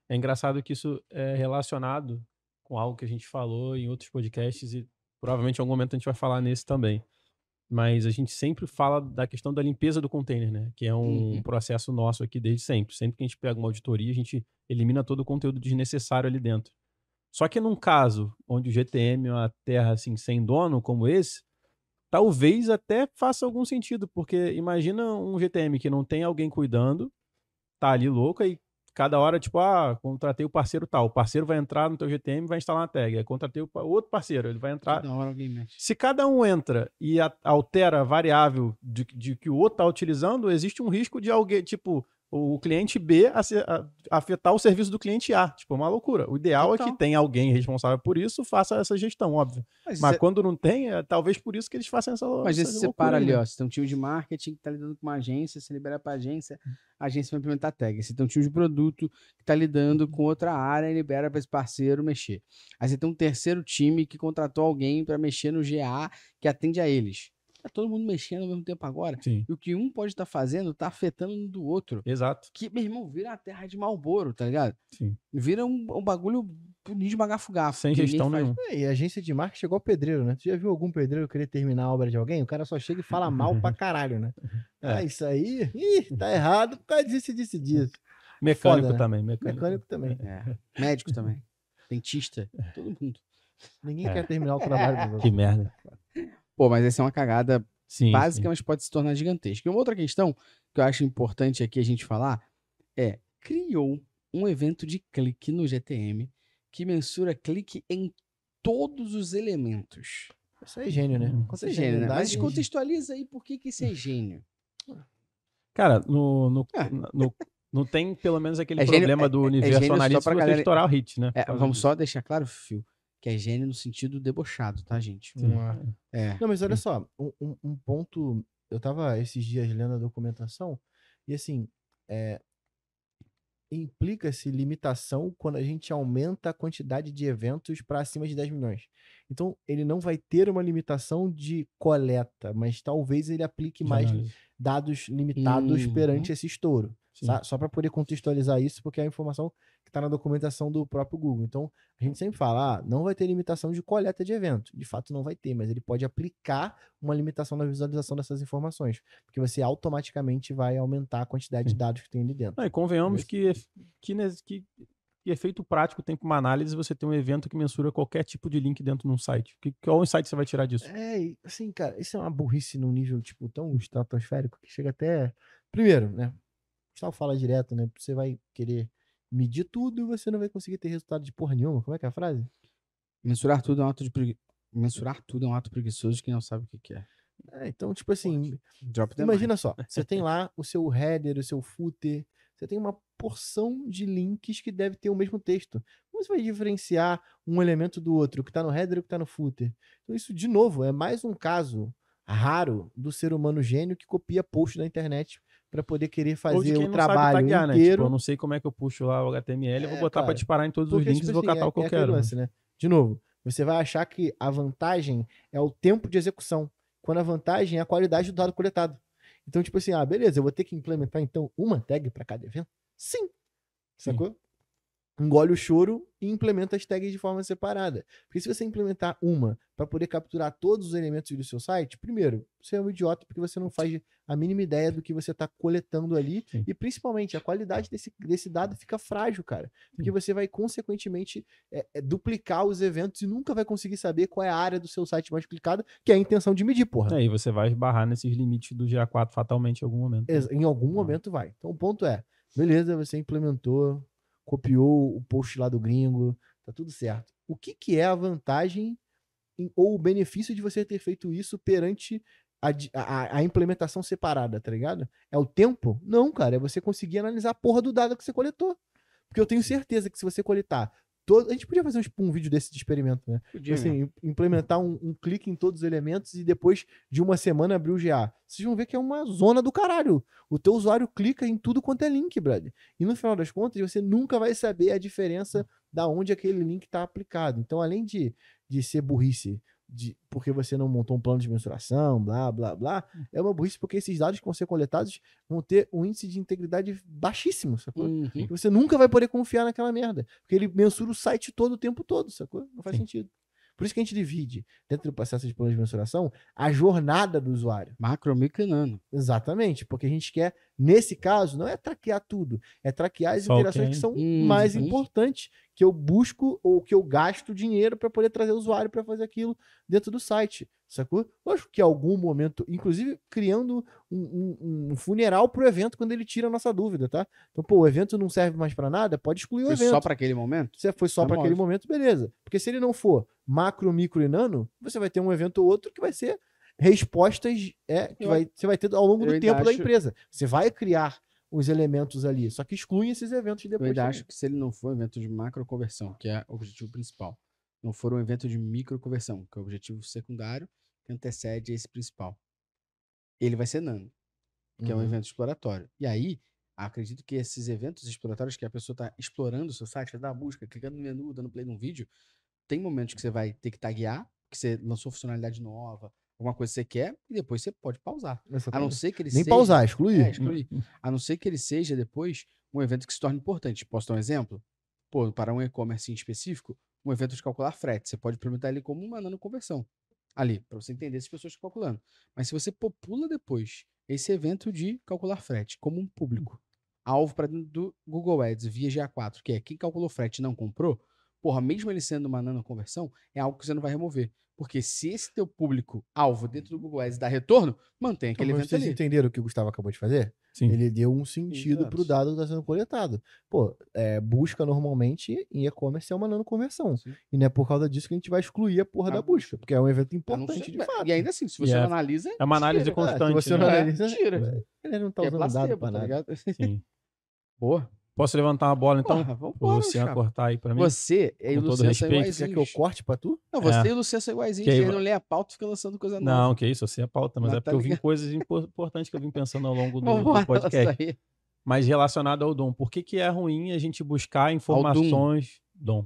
É engraçado que isso é relacionado com algo que a gente falou em outros podcasts e provavelmente em algum momento a gente vai falar nesse também. Mas a gente sempre fala da questão da limpeza do container, né? Que é um processo nosso aqui desde sempre. Sempre que a gente pega uma auditoria, a gente elimina todo o conteúdo desnecessário ali dentro. Só que num caso onde o GTM é uma terra assim, sem dono como esse, talvez até faça algum sentido, porque imagina um GTM que não tem alguém cuidando, tá ali louco e cada hora, tipo, contratei o parceiro tal. O parceiro vai entrar no teu GTM e vai instalar uma tag. Aí contratei o outro parceiro, ele vai entrar. Toda hora alguém mexe. Se cada um entra e altera a variável de que o outro está utilizando, existe um risco de alguém, tipo, o cliente B afetar o serviço do cliente A. Tipo, é uma loucura. O ideal é que tenha alguém responsável por isso, faça essa gestão, óbvio. Mas quando não tem, talvez por isso que eles façam essa loucura. Mas você separa ali, ó. Você tem um time de marketing que tá lidando com uma agência, você libera pra agência, a agência vai implementar tag. Você tem um time de produto que tá lidando com outra área e libera para esse parceiro mexer. Aí você tem um terceiro time que contratou alguém para mexer no GA que atende a eles. Tá todo mundo mexendo ao mesmo tempo agora. Sim. E o que um pode estar fazendo tá afetando um do outro. Exato. Que, meu irmão, vira a terra de Marlboro, tá ligado? Sim. Vira um bagulho de bagafo-gafo. Sem gestão nenhuma. E a agência de marketing chegou ao pedreiro, né? Tu já viu algum pedreiro querer terminar a obra de alguém? O cara só chega e fala mal pra caralho, né? Isso aí, tá errado por causa disso. Mecânico Foda, né? também. Mecânico também. Médico também. Dentista. Todo mundo. Ninguém quer terminar o trabalho do outro. Que merda. Pô, mas essa é uma cagada básica, sim. mas pode se tornar gigantesca. E uma outra questão que eu acho importante aqui a gente falar é: criou um evento de clique no GTM que mensura clique em todos os elementos. Isso é gênio, né? Isso é gênio, né? Mas contextualiza aí por que isso é gênio. Cara, não tem pelo menos aquele problema do universo analítico você estourar o hit, né? Vamos só deixar claro, Fio, que é gênio no sentido debochado, tá, gente? Não, mas olha só, um ponto. Eu tava esses dias lendo a documentação e assim, implica-se limitação quando a gente aumenta a quantidade de eventos para acima de 10 milhões. Então, ele não vai ter uma limitação de coleta, mas talvez ele aplique mais dados limitados perante esse estouro. Só para poder contextualizar isso, porque é a informação que está na documentação do próprio Google. Então, a gente sempre fala, não vai ter limitação de coleta de evento. De fato, não vai ter, mas ele pode aplicar uma limitação na visualização dessas informações, porque você automaticamente vai aumentar a quantidade de dados que tem ali dentro. E convenhamos que efeito prático tem para uma análise você ter um evento que mensura qualquer tipo de link dentro de um site. Qual insight você vai tirar disso? Assim, cara, isso é uma burrice num nível, tipo, tão estratosférico que chega até... Primeiro, né? Gustavo fala direto, né? Você vai querer medir tudo e você não vai conseguir ter resultado de porra nenhuma. Como é que é a frase? Mensurar tudo é um ato preguiçoso que não sabe o que é. Então, tipo assim, imagina só, você tem lá o seu header, o seu footer, você tem uma porção de links que deve ter o mesmo texto. Como você vai diferenciar um elemento do outro, o que está no header e o que está no footer? Então isso, de novo, é mais um caso raro do ser humano gênio que copia post da internet para poder querer fazer o trabalho inteiro. Né? Tipo, eu não sei como é que eu puxo lá o HTML, eu vou botar para disparar em todos os links e vou catar o que eu quero. Lance, né? De novo, você vai achar que a vantagem é o tempo de execução, quando a vantagem é a qualidade do dado coletado. Então, tipo assim, beleza, eu vou ter que implementar, então, uma tag para cada evento? Sim. Sacou? Engole o choro e implementa as tags de forma separada. Porque se você implementar uma para poder capturar todos os elementos do seu site, primeiro, você é um idiota porque você não faz a mínima ideia do que você está coletando ali. Sim. E principalmente a qualidade desse dado fica frágil, cara. Porque você vai consequentemente duplicar os eventos e nunca vai conseguir saber qual é a área do seu site mais clicada, que é a intenção de medir, porra. E você vai esbarrar nesses limites do GA4 fatalmente em algum momento. Em algum momento vai. Então o ponto é, beleza, você implementou, copiou o post lá do gringo, tá tudo certo. O que é a vantagem ou o benefício de você ter feito isso perante a implementação separada, tá ligado? É o tempo? Não, cara, é você conseguir analisar a porra do dado que você coletou. Porque eu tenho certeza que se você coletar a gente podia fazer um vídeo desse de experimento, né? Podia assim, implementar um clique em todos os elementos e depois de uma semana abrir o GA. Vocês vão ver que é uma zona do caralho. O teu usuário clica em tudo quanto é link, brother. E no final das contas, você nunca vai saber a diferença da onde aquele link está aplicado. Então, além de ser burrice, porque você não montou um plano de mensuração, blá, blá, blá, é uma burrice porque esses dados que vão ser coletados vão ter um índice de integridade baixíssimo, sacou? E você nunca vai poder confiar naquela merda, porque ele mensura o site todo o tempo todo, sacou? Não faz sentido. Por isso que a gente divide, dentro do processo de plano de mensuração, a jornada do usuário. Macro, micro e nano. Exatamente, porque a gente quer, nesse caso, não é traquear tudo, é traquear as interações que são mais importantes, que eu busco ou que eu gasto dinheiro para poder trazer o usuário para fazer aquilo dentro do site, sacou? Lógico que em algum momento, inclusive criando um funeral pro evento quando ele tira a nossa dúvida, tá? Então, pô, o evento não serve mais para nada, pode excluir o evento. Só para aquele momento? Se foi só para aquele momento, beleza. Porque se ele não for macro, micro e nano, você vai ter um evento ou outro que vai ser respostas você vai ter ao longo do tempo da empresa. Você vai criar os elementos ali, só que exclui esses eventos depois. Eu ainda acho que se ele não for um evento de macro conversão, que é o objetivo principal, não for um evento de micro conversão, que é o objetivo secundário, que antecede esse principal, ele vai ser nano, que é um evento exploratório. E aí, acredito que esses eventos exploratórios, que a pessoa está explorando o seu site, vai dar a busca, clicando no menu, dando play num vídeo, tem momentos que você vai ter que taguear, que você lançou funcionalidade nova, alguma coisa que você quer, e depois você pode pausar. Exatamente. A não ser que ele Nem seja... pausar, excluir. Excluir. A não ser que ele seja depois um evento que se torne importante. Posso dar um exemplo? Pô, para um e-commerce em específico, um evento de calcular frete. Você pode implementar ele como uma nanoconversão. Ali, para você entender se as pessoas estão calculando. Mas se você popula depois esse evento de calcular frete como um público, alvo para dentro do Google Ads via GA4, que é quem calculou frete e não comprou, porra, mesmo ele sendo uma nanoconversão, é algo que você não vai remover. Porque se esse teu público-alvo dentro do Google Ads dá retorno, mantém aquele evento ali. Vocês entenderam o que o Gustavo acabou de fazer? Sim. Ele deu um sentido pro dado que está sendo coletado. Pô, busca normalmente em e-commerce é uma nanoconversão. E não é por causa disso que a gente vai excluir a porra da busca, porque é um evento importante de fato. E ainda assim, se você não analisa... É uma análise constante. Se você não analisa, tira. Ele não tá usando dado pra nada. Sim. Boa. Posso levantar uma bola, então? Vamos o Luciano cortar aí pra mim? Você e o Luciano são iguaizinhos. Quer que eu corte pra tu? Não, você e o Luciano são iguaizinhos. Ele não lê a pauta e fica lançando coisa nova. Não, que isso, eu sei a pauta, mas é porque eu vim coisas importantes que eu vim pensando ao longo do podcast. Mas relacionado ao Dom. Por que é ruim a gente buscar informações... Dom,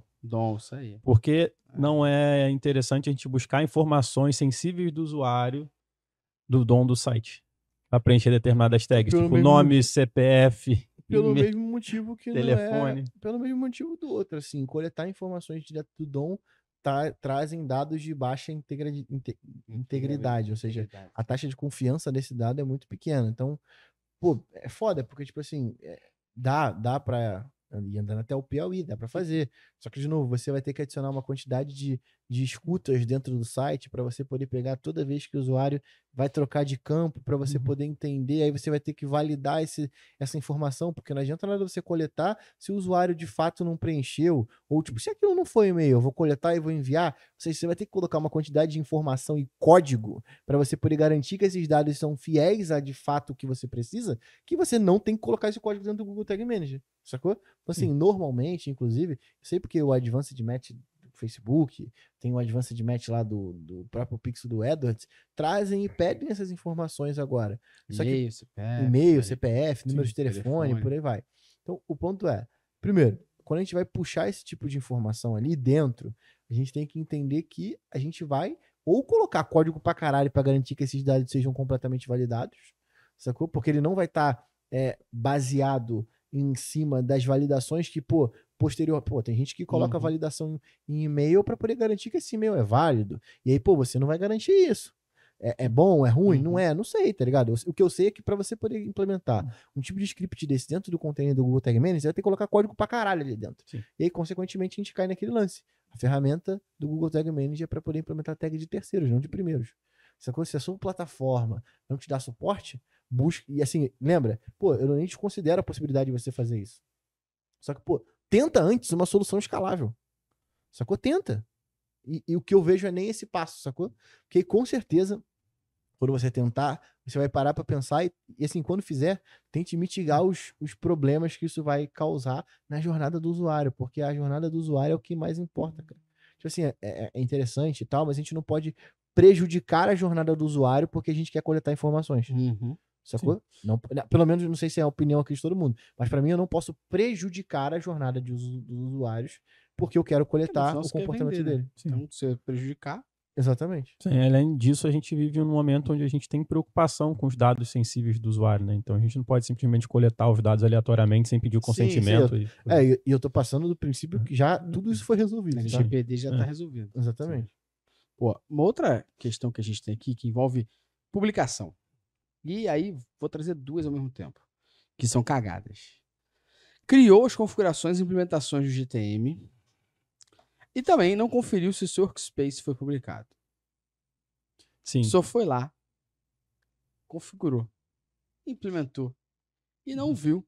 isso aí. Porque não é interessante a gente buscar informações sensíveis do usuário do Dom do site. Para preencher determinadas tags, tipo nome, CPF... Pelo mesmo motivo que telefone. Não é... Pelo mesmo motivo do outro, assim. Coletar informações direto do Dom trazem dados de baixa integridade. Ou seja, a taxa de confiança desse dado é muito pequena. Então, pô, é foda, porque, tipo assim, dá pra... E andando até o Piauí, dá pra fazer. Só que, de novo, você vai ter que adicionar uma quantidade de escutas dentro do site para você poder pegar toda vez que o usuário vai trocar de campo, para você poder entender. Aí você vai ter que validar essa informação, porque não adianta nada você coletar se o usuário de fato não preencheu, ou tipo, se aquilo não foi e-mail, eu vou coletar e vou enviar. Ou seja, você vai ter que colocar uma quantidade de informação e código para você poder garantir que esses dados são fiéis a de fato o que você precisa, que você não tem que colocar esse código dentro do Google Tag Manager, sacou? Então, assim, normalmente, inclusive, eu sei porque o Advanced Match do Facebook, tem o Advanced Match lá do próprio Pixel do Edwards, trazem e pedem essas informações agora. E-mail, CPF, número de telefone, por aí vai. Então, o ponto é, primeiro, quando a gente vai puxar esse tipo de informação ali dentro, a gente tem que entender que a gente vai ou colocar código pra caralho pra garantir que esses dados sejam completamente validados, sacou? Porque ele não vai estar baseado em cima das validações que, posterior... tem gente que coloca validação em e-mail para poder garantir que esse e-mail é válido. E aí, você não vai garantir isso. É bom, é ruim? Não é? Não sei, tá ligado? O que eu sei é que para você poder implementar um tipo de script desse dentro do container do Google Tag Manager, você vai ter que colocar código pra caralho ali dentro. Sim. E aí, consequentemente, a gente cai naquele lance. A ferramenta do Google Tag Manager é para poder implementar tag de terceiros, não de primeiros. Se a sua plataforma não te dá suporte, busca. E assim, lembra? Eu nem te considero a possibilidade de você fazer isso. Só que, tenta antes uma solução escalável. Sacou? Tenta. E o que eu vejo é nem esse passo, sacou? Porque com certeza, quando você tentar, você vai parar pra pensar e assim, quando fizer, tente mitigar os problemas que isso vai causar na jornada do usuário, porque a jornada do usuário é o que mais importa, cara. Tipo assim, é interessante e tal, mas a gente não pode prejudicar a jornada do usuário porque a gente quer coletar informações. Sacou? Não, pelo menos, não sei se é a opinião aqui de todo mundo, mas pra mim eu não posso prejudicar a jornada dos usuários porque eu quero coletar o comportamento dele. Então, se você prejudicar... Exatamente. Sim, além disso, a gente vive num momento onde a gente tem preocupação com os dados sensíveis do usuário, né? Então a gente não pode simplesmente coletar os dados aleatoriamente sem pedir o consentimento. E eu tô passando do princípio que já tudo isso foi resolvido. O Tá? LGPD já tá resolvido. Exatamente. Pô, uma outra questão que a gente tem aqui que envolve publicação. E aí, vou trazer duas ao mesmo tempo, que são cagadas. Criou as configurações e implementações do GTM e também não conferiu se o seu workspace foi publicado. Sim. Só foi lá, configurou, implementou e não viu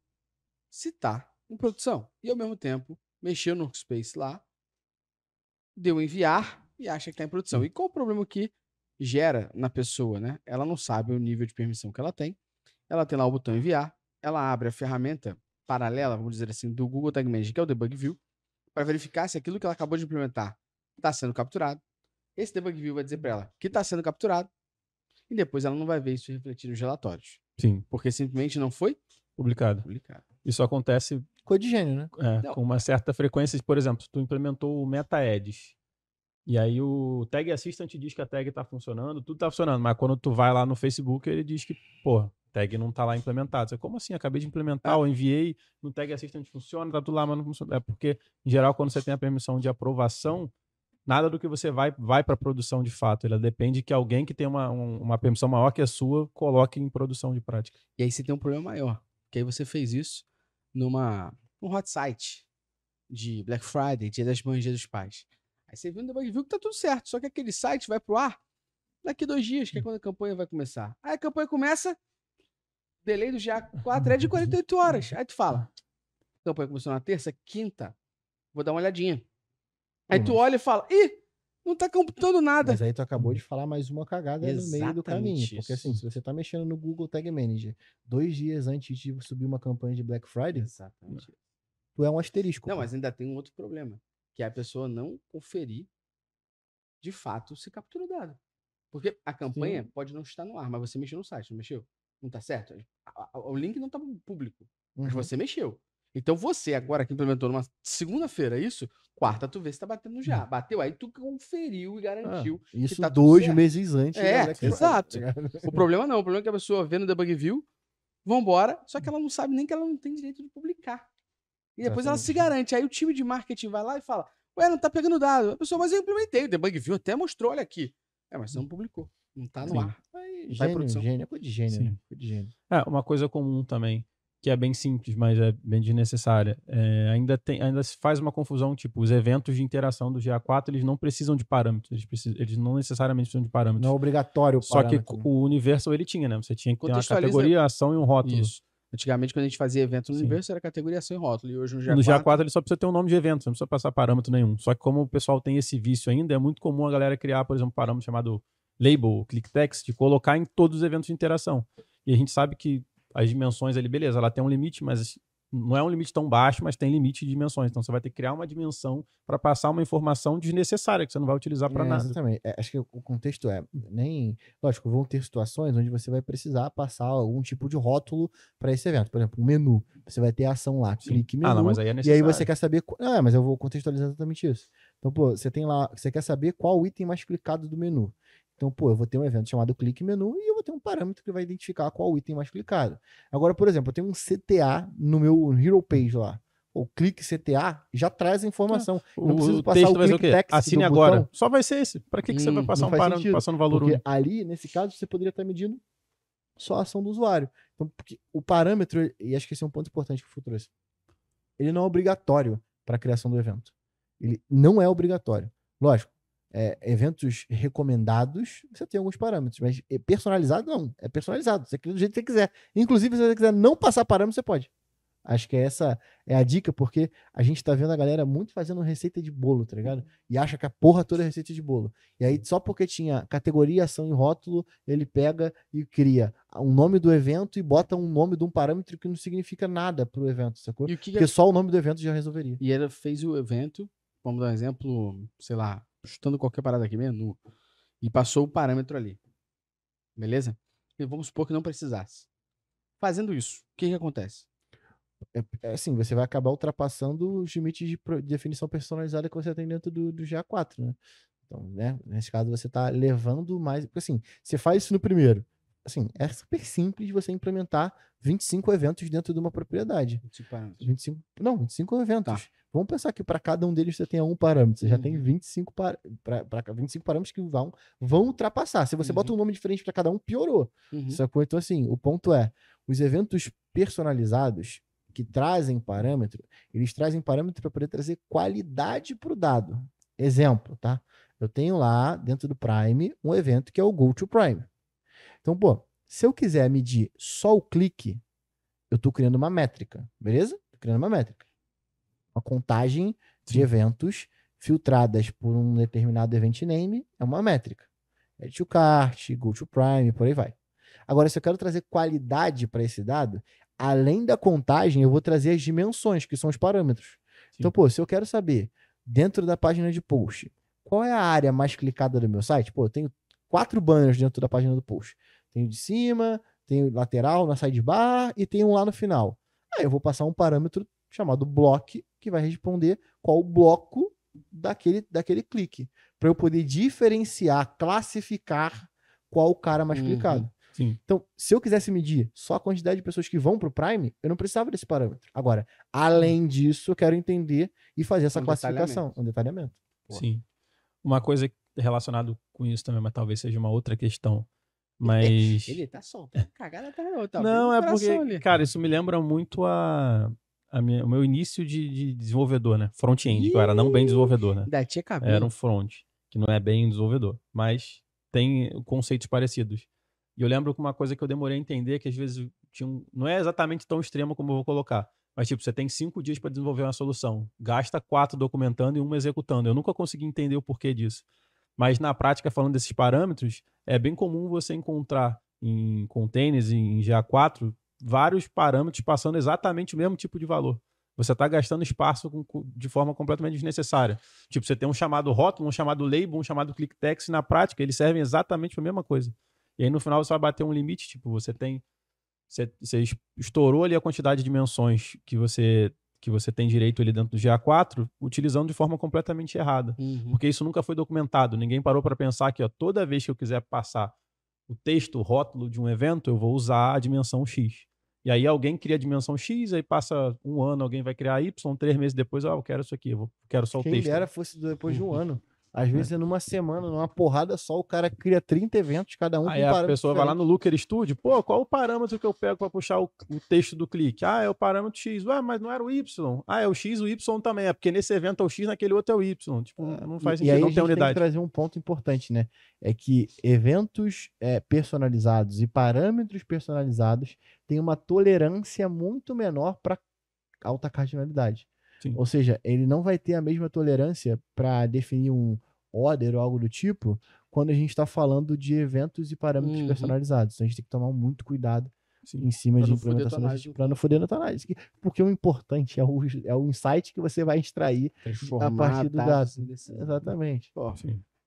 se tá em produção. E ao mesmo tempo, mexeu no workspace lá, deu enviar e acha que tá em produção. E qual o problema que gera na pessoa, né? Ela não sabe o nível de permissão que ela tem lá o botão enviar, ela abre a ferramenta paralela, vamos dizer assim, do Google Tag Manager, que é o Debug View, para verificar se aquilo que ela acabou de implementar está sendo capturado. Esse Debug View vai dizer para ela que está sendo capturado e depois ela não vai ver isso refletido nos relatórios. Sim. Porque simplesmente não foi publicado. Isso acontece coisa de gênio, né? Com uma certa frequência. Por exemplo, se tu implementou o Meta Ads e aí o Tag Assistant diz que a tag tá funcionando, tudo tá funcionando, mas quando tu vai lá no Facebook, ele diz que, pô, tag não tá lá implementado. Você, como assim? Acabei de implementar, eu enviei, no Tag Assistant funciona, tá tudo lá, mas não funciona. É porque, em geral, quando você tem a permissão de aprovação, nada do que você vai para produção de fato. Ela depende que alguém que tem uma permissão maior que a sua coloque em produção de prática. E aí você tem um problema maior, que aí você fez isso num hot site de Black Friday, Dia das Mães, Dia dos Pais. Aí você viu no Debug View que tá tudo certo, só que aquele site vai pro ar daqui 2 dias, que é quando a campanha vai começar. Aí a campanha começa, delay do GA4 é de 48 horas. Aí tu fala, a campanha começou na terça, quinta, vou dar uma olhadinha. Aí tu olha e fala, ih, não tá computando nada. Mas aí tu acabou de falar mais uma cagada no meio do caminho. Porque assim, se você tá mexendo no Google Tag Manager 2 dias antes de subir uma campanha de Black Friday, tu é um asterisco. Não, mas ainda tem um outro problema, que é a pessoa não conferir de fato se capturou dado. Porque a campanha pode não estar no ar, mas você mexeu no site, não mexeu? Não tá certo? O link não tá público, mas você mexeu. Então você, agora que implementou numa segunda-feira isso, quarta tu vê se tá batendo já. Bateu, aí tu conferiu e garantiu isso que tá 2 meses antes. Exato. O problema não, o problema é que a pessoa vê no Debug View, vambora, só que ela não sabe nem que ela não tem direito de publicar. E depois ela se garante. Aí o time de marketing vai lá e fala, ué, não tá pegando dado. A pessoa, mas eu implementei, o Debug View até mostrou, olha aqui. Mas você não publicou, não tá no ar. Gênio, coisa de gênio, né? Coisa de gênio. Uma coisa comum também, que é bem simples, mas é bem desnecessária. Ainda se faz uma confusão, tipo, os eventos de interação do GA4, eles não precisam de parâmetros, eles não necessariamente precisam de parâmetros. Não é obrigatório o parâmetro. Só que o Universal ele tinha, né? Você tinha que ter uma categoria, ação e um rótulo. Isso. Antigamente, quando a gente fazia evento no Universo, era categoria, ação e rótulo. E hoje no GA4... No GA4 ele só precisa ter um nome de evento, não precisa passar parâmetro nenhum. Só que como o pessoal tem esse vício ainda, é muito comum a galera criar, por exemplo, um parâmetro chamado label, click text, de colocar em todos os eventos de interação. E a gente sabe que as dimensões ali, beleza, ela tem um limite, mas não é um limite tão baixo, mas tem limite de dimensões. Então você vai ter que criar uma dimensão para passar uma informação desnecessária que você não vai utilizar para nada. Exatamente. Acho que o contexto lógico, vão ter situações onde você vai precisar passar algum tipo de rótulo para esse evento. Por exemplo, um menu. Você vai ter a ação lá, clique menu. Não, mas aí é necessário. E aí você quer saber... mas eu vou contextualizar exatamente isso. Então, você tem lá... Você quer saber qual o item mais clicado do menu. Então, eu vou ter um evento chamado clique menu e eu vou ter um parâmetro que vai identificar qual o item mais clicado. Agora, por exemplo, eu tenho um CTA no meu Hero Page lá. O clique CTA já traz a informação. Eu não preciso passar o clique text assine agora. Botão. Só vai ser esse. Para que você vai passar um parâmetro passando valor único? Porque ali, nesse caso, você poderia estar medindo só a ação do usuário. Então, porque o parâmetro, e acho que esse é um ponto importante que o futuro trouxe, ele não é obrigatório para a criação do evento. Ele não é obrigatório. Lógico. Eventos recomendados, você tem alguns parâmetros, mas personalizado não, é personalizado, você cria do jeito que você quiser. Inclusive, se você quiser não passar parâmetro, você pode. Acho que essa é a dica, porque a gente tá vendo a galera muito fazendo receita de bolo, tá ligado? E acha que a porra toda é receita de bolo. E aí, só porque tinha categoria, ação e rótulo, ele pega e cria o nome do evento e bota um nome de um parâmetro que não significa nada pro evento, sacou? E o que Porque só o nome do evento já resolveria. E ela fez o evento, vamos dar um exemplo, sei lá, chutando qualquer parada aqui, menu, e passou o parâmetro ali. Beleza? E vamos supor que não precisasse. Fazendo isso, o que acontece? É assim, você vai acabar ultrapassando os limites de definição personalizada que você tem dentro do GA4, né? Então, né, nesse caso você está levando mais, porque assim, você faz isso no primeiro. Assim, é super simples você implementar 25 eventos dentro de uma propriedade. 25 eventos. Tá. Vamos pensar que para cada um deles você tenha um parâmetro. Você já tem 25 parâmetros que vão ultrapassar. Se você bota um nome diferente para cada um, piorou. Sacou? Então, assim, o ponto é, os eventos personalizados que trazem parâmetro, eles trazem parâmetro para poder trazer qualidade para o dado. Exemplo, tá? Eu tenho lá, dentro do Prime, um evento que é o Go to Prime. Então, pô, se eu quiser medir só o clique, eu estou criando uma métrica, beleza? Tô criando uma métrica. Uma contagem de eventos filtradas por um determinado event name é uma métrica. Add to cart, Go to Prime, por aí vai. Agora, se eu quero trazer qualidade para esse dado, além da contagem, eu vou trazer as dimensões, que são os parâmetros. Então, pô, se eu quero saber, dentro da página de post, qual é a área mais clicada do meu site? Pô, eu tenho 4 banners dentro da página do post. Tenho de cima, tenho lateral na sidebar e tenho um lá no final. Aí eu vou passar um parâmetro chamado block, que vai responder qual o bloco daquele clique. Para eu poder diferenciar, classificar qual o cara mais clicado. Sim. Então, se eu quisesse medir só a quantidade de pessoas que vão para o Prime, eu não precisava desse parâmetro. Agora, além disso, eu quero entender e fazer essa classificação, um detalhamento. Sim. Uma coisa relacionada com isso também, mas talvez seja uma outra questão. Mas. Ele tá soltando cagada atrás da outra. Não, é porque, cara, isso me lembra muito o meu início de desenvolvedor, né? Front-end, que eu era não bem desenvolvedor, né? Ainda tinha cabelo. Era um front, que não é bem desenvolvedor, mas tem conceitos parecidos. E eu lembro que uma coisa que eu demorei a entender, que às vezes não é exatamente tão extremo como eu vou colocar, mas tipo, você tem 5 dias para desenvolver uma solução, gasta 4 documentando e 1 executando. Eu nunca consegui entender o porquê disso. Mas na prática, falando desses parâmetros, é bem comum você encontrar em containers, em GA4, vários parâmetros passando exatamente o mesmo tipo de valor. Você está gastando espaço de forma completamente desnecessária. Tipo, você tem um chamado rótulo, um chamado label, um chamado click text, e na prática eles servem exatamente para a mesma coisa. E aí no final você vai bater um limite, tipo, você estourou ali a quantidade de dimensões que você tem direito ali dentro do GA4, utilizando de forma completamente errada. Porque isso nunca foi documentado. Ninguém parou para pensar que toda vez que eu quiser passar o texto, o rótulo de um evento, eu vou usar a dimensão X. E aí alguém cria a dimensão X, aí passa um ano, alguém vai criar Y, 3 meses depois, eu quero isso aqui, eu quero só o texto. Quem dera fosse depois de um ano. Às vezes, numa semana, numa porrada só, o cara cria 30 eventos, cada um aí com um a pessoa vai lá no Looker Studio, pô, qual o parâmetro que eu pego para puxar o texto do clique? É o parâmetro X. Ué, mas não era o Y. É o X, o Y também. É porque nesse evento é o X, naquele outro é o Y. Tipo, não faz sentido, e aí não a tem gente unidade. Tem que trazer um ponto importante, né? É que eventos personalizados e parâmetros personalizados têm uma tolerância muito menor para alta cardinalidade. Sim. Ou seja, ele não vai ter a mesma tolerância para definir um order ou algo do tipo quando a gente está falando de eventos e parâmetros personalizados. Então a gente tem que tomar muito cuidado em cima de implementação para não foder na tua análise. Porque o importante é o insight que você vai extrair a partir do dado. Exatamente. Pô,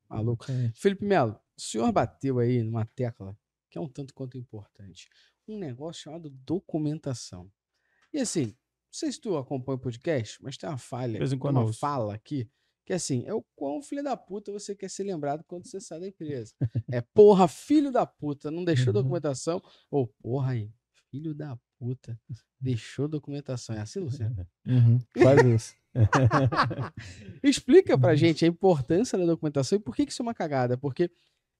maluco. Felipe Melo, o senhor bateu aí numa tecla que é um tanto quanto importante. Um negócio chamado documentação. E assim, não sei se tu acompanha o podcast, mas tem uma falha, uma fala aqui, que assim, é o quão filho da puta você quer ser lembrado quando você sai da empresa. É porra, filho da puta, não deixou documentação, ou porra aí, filho da puta, deixou documentação. É assim, Luciano? Faz isso. Explica pra gente a importância da documentação e por que isso é uma cagada, porque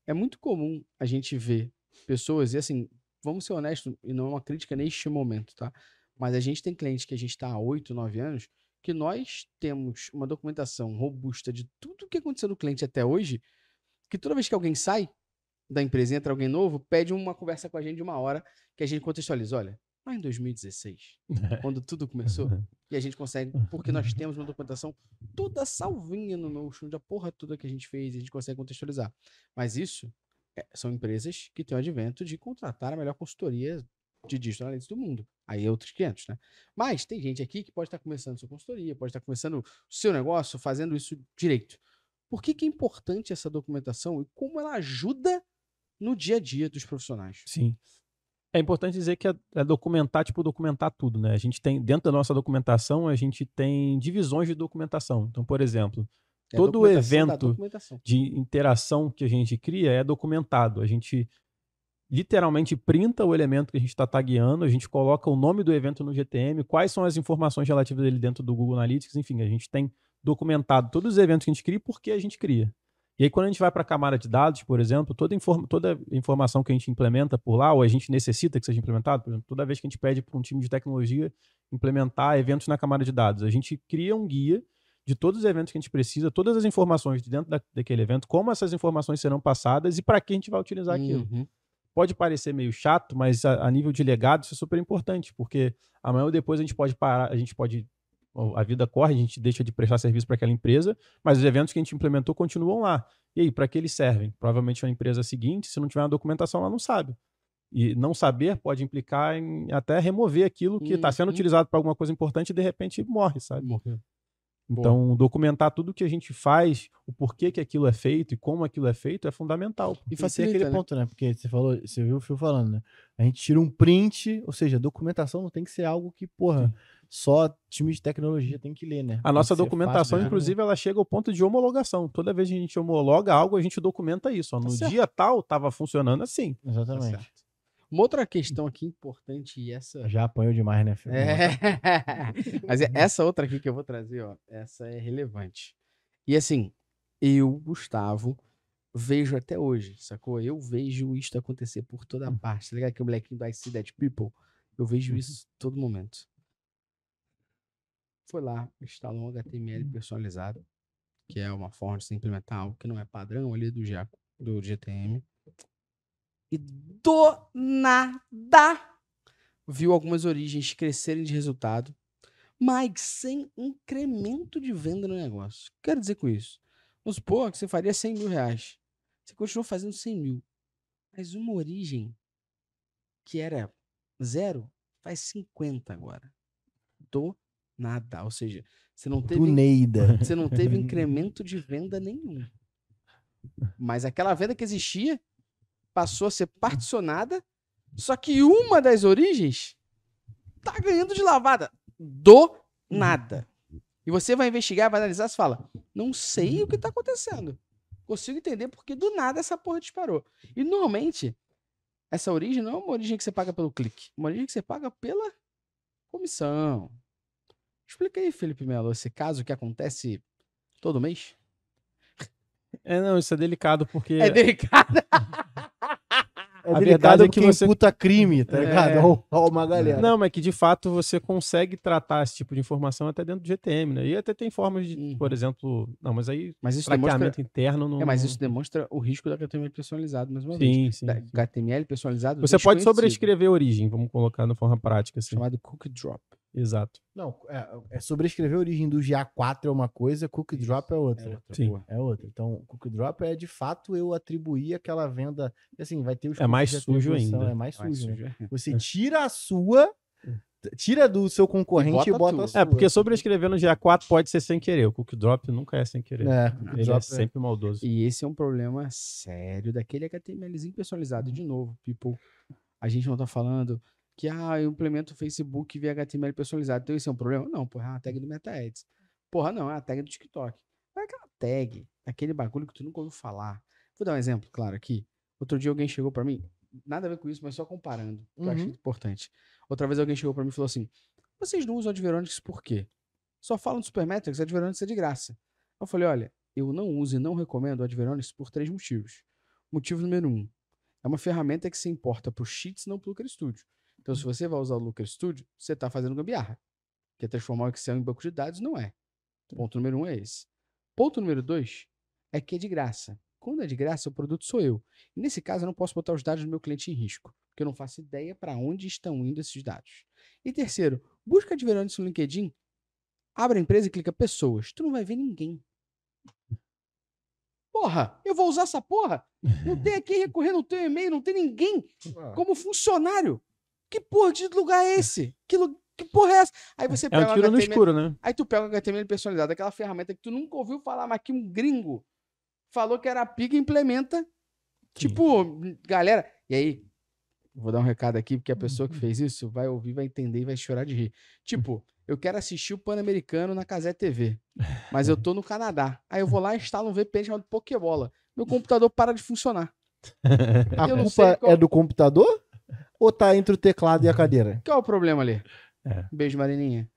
é muito comum a gente ver pessoas, e assim, vamos ser honestos, e não é uma crítica neste momento, tá? Mas a gente tem clientes que a gente está há 8, 9 anos, que nós temos uma documentação robusta de tudo que aconteceu no cliente até hoje, que toda vez que alguém sai da empresa, entra alguém novo, pede uma conversa com a gente de 1 hora, que a gente contextualiza. Olha, lá em 2016, quando tudo começou, e a gente consegue, porque nós temos uma documentação toda salvinha no Notion, da porra toda que a gente fez, e a gente consegue contextualizar. Mas isso são empresas que têm o advento de contratar a melhor consultoria de digital analytics do mundo. Aí é outros 500, né? Mas tem gente aqui que pode estar começando sua consultoria, pode estar começando o seu negócio, fazendo isso direito. Por que é importante essa documentação e como ela ajuda no dia a dia dos profissionais? Sim. É importante dizer que é documentar, tipo, documentar tudo, né? A gente tem, dentro da nossa documentação, a gente tem divisões de documentação. Então, por exemplo, todo o evento de interação que a gente cria é documentado. A gente literalmente printa o elemento que a gente está tagueando, a gente coloca o nome do evento no GTM, quais são as informações relativas dele dentro do Google Analytics, enfim, a gente tem documentado todos os eventos que a gente cria e por que a gente cria. E aí, quando a gente vai para a camada de dados, por exemplo, toda informação que a gente implementa por lá, ou a gente necessita que seja implementado, por exemplo, toda vez que a gente pede para um time de tecnologia implementar eventos na camada de dados, a gente cria um guia de todos os eventos que a gente precisa, todas as informações de dentro daquele evento, como essas informações serão passadas e para que a gente vai utilizar aquilo. Pode parecer meio chato, mas a nível de legado isso é super importante, porque amanhã ou depois a gente pode parar, a vida corre, a gente deixa de prestar serviço para aquela empresa, mas os eventos que a gente implementou continuam lá. E aí, para que eles servem? Provavelmente a empresa seguinte, se não tiver uma documentação, ela não sabe. E não saber pode implicar em até remover aquilo que está sendo utilizado para alguma coisa importante e de repente morre, sabe? Morreu. Então, documentar tudo que a gente faz, o porquê que aquilo é feito e como aquilo é feito é fundamental. E facilita aquele ponto, né? Porque você viu o Phil falando, né? A gente tira um print, ou seja, a documentação não tem que ser algo que, porra, só time de tecnologia tem que ler, né? A nossa documentação, inclusive, ela chega ao ponto de homologação. Toda vez que a gente homologa algo, a gente documenta isso. Ó, no dia tal, estava funcionando assim. Exatamente. Tá. Uma outra questão aqui importante, e essa... Já apanhou demais, né, Phil? Mas essa outra aqui que eu vou trazer, ó, essa é relevante. E assim, eu, Gustavo, vejo até hoje, sacou? Eu vejo isso acontecer por toda parte. Tá ligado? Que o molequinho do I See That People, eu vejo isso todo momento. Foi lá, instalou um HTML personalizado, que é uma forma de se implementar algo que não é padrão ali do GTM. E do nada viu algumas origens crescerem de resultado, mas sem incremento de venda no negócio. Quero dizer com isso? Vamos supor que você faria 100 mil reais. Você continuou fazendo 100 mil. Mas uma origem que era 0 faz 50 agora. Do nada. Ou seja, você não teve incremento de venda nenhum. Mas aquela venda que existia passou a ser particionada, só que uma das origens tá ganhando de lavada. Do nada. E você vai investigar, vai analisar, você fala, não sei o que tá acontecendo. Consigo entender porque do nada essa porra disparou. E normalmente, essa origem não é uma origem que você paga pelo clique. É uma origem que você paga pela comissão. Explica aí, Felipe Melo, esse caso que acontece todo mês? Não, isso é delicado porque... É delicado? A verdade é que você imputa crime, tá ligado? Ó, uma galera. Não, mas que de fato você consegue tratar esse tipo de informação até dentro do GTM, né? E até tem formas de, por exemplo... Não, mas aí isso traqueamento interno não... mas isso demonstra o risco do HTML personalizado, mais uma vez. Sim. HTML personalizado você pode sobrescrever a origem, vamos colocar de forma prática. Assim. Chamado cookie drop. Exato. Não, sobrescrever a origem do GA4 é uma coisa, cookie drop é outra. Sim. É outra. Então, cookie drop é de fato eu atribuir aquela venda, assim, vai ter os é mais sujo ainda. É mais sujo. Né? Você tira a sua, tira do seu concorrente e bota a sua. Porque sobrescrever no GA4 pode ser sem querer. O cookie drop nunca é sem querer. Ele é sempre maldoso. E esse é um problema sério daquele HTMLzinho personalizado. De novo, people, a gente não tá falando que eu implemento o Facebook via HTML personalizado. Então isso é um problema? Não, porra, é uma tag do MetaAds. Porra, não, é uma tag do TikTok. É aquela tag, aquele bagulho que tu nunca ouviu falar. Vou dar um exemplo, claro, aqui. Outro dia alguém chegou pra mim, nada a ver com isso, mas só comparando, que eu achei importante. Outra vez alguém chegou pra mim e falou assim, vocês não usam Adveronics por quê? Só falam de Supermetrics, Adveronics é de graça. Eu falei, olha, eu não uso e não recomendo o Adveronics por 3 motivos. Motivo número 1, é uma ferramenta que se importa pro Sheets, não pro Looker Studio. Então, se você vai usar o Looker Studio, você está fazendo gambiarra. Que é transformar o Excel em banco de dados, não é. Ponto número 1 é esse. Ponto número 2 é que é de graça. Quando é de graça, o produto sou eu. E nesse caso, eu não posso botar os dados do meu cliente em risco. porque eu não faço ideia para onde estão indo esses dados. E terceiro, busca de verão no LinkedIn, abre a empresa e clica pessoas. Tu não vai ver ninguém. Porra, eu vou usar essa porra? Não tem aqui recorrer no teu e-mail, não tem ninguém como funcionário. Que porra de lugar é esse? Que porra é essa? Aí você pega É um tiro no escuro, né? Aí tu pega o HTML personalizado, aquela ferramenta que tu nunca ouviu falar, mas que um gringo falou que era pica e implementa. Sim. Tipo, galera... E aí, vou dar um recado aqui, porque a pessoa que fez isso vai ouvir, vai entender e vai chorar de rir. Tipo, eu quero assistir o Pan-Americano na Casé TV, mas eu tô no Canadá. Aí eu vou lá e instalo um VPN chamado Pokébola. Meu computador para de funcionar. A Eu não sei culpa qual- é do computador? Ou tá entre o teclado e a cadeira? Qual é o problema ali? É. Beijo, Marininha.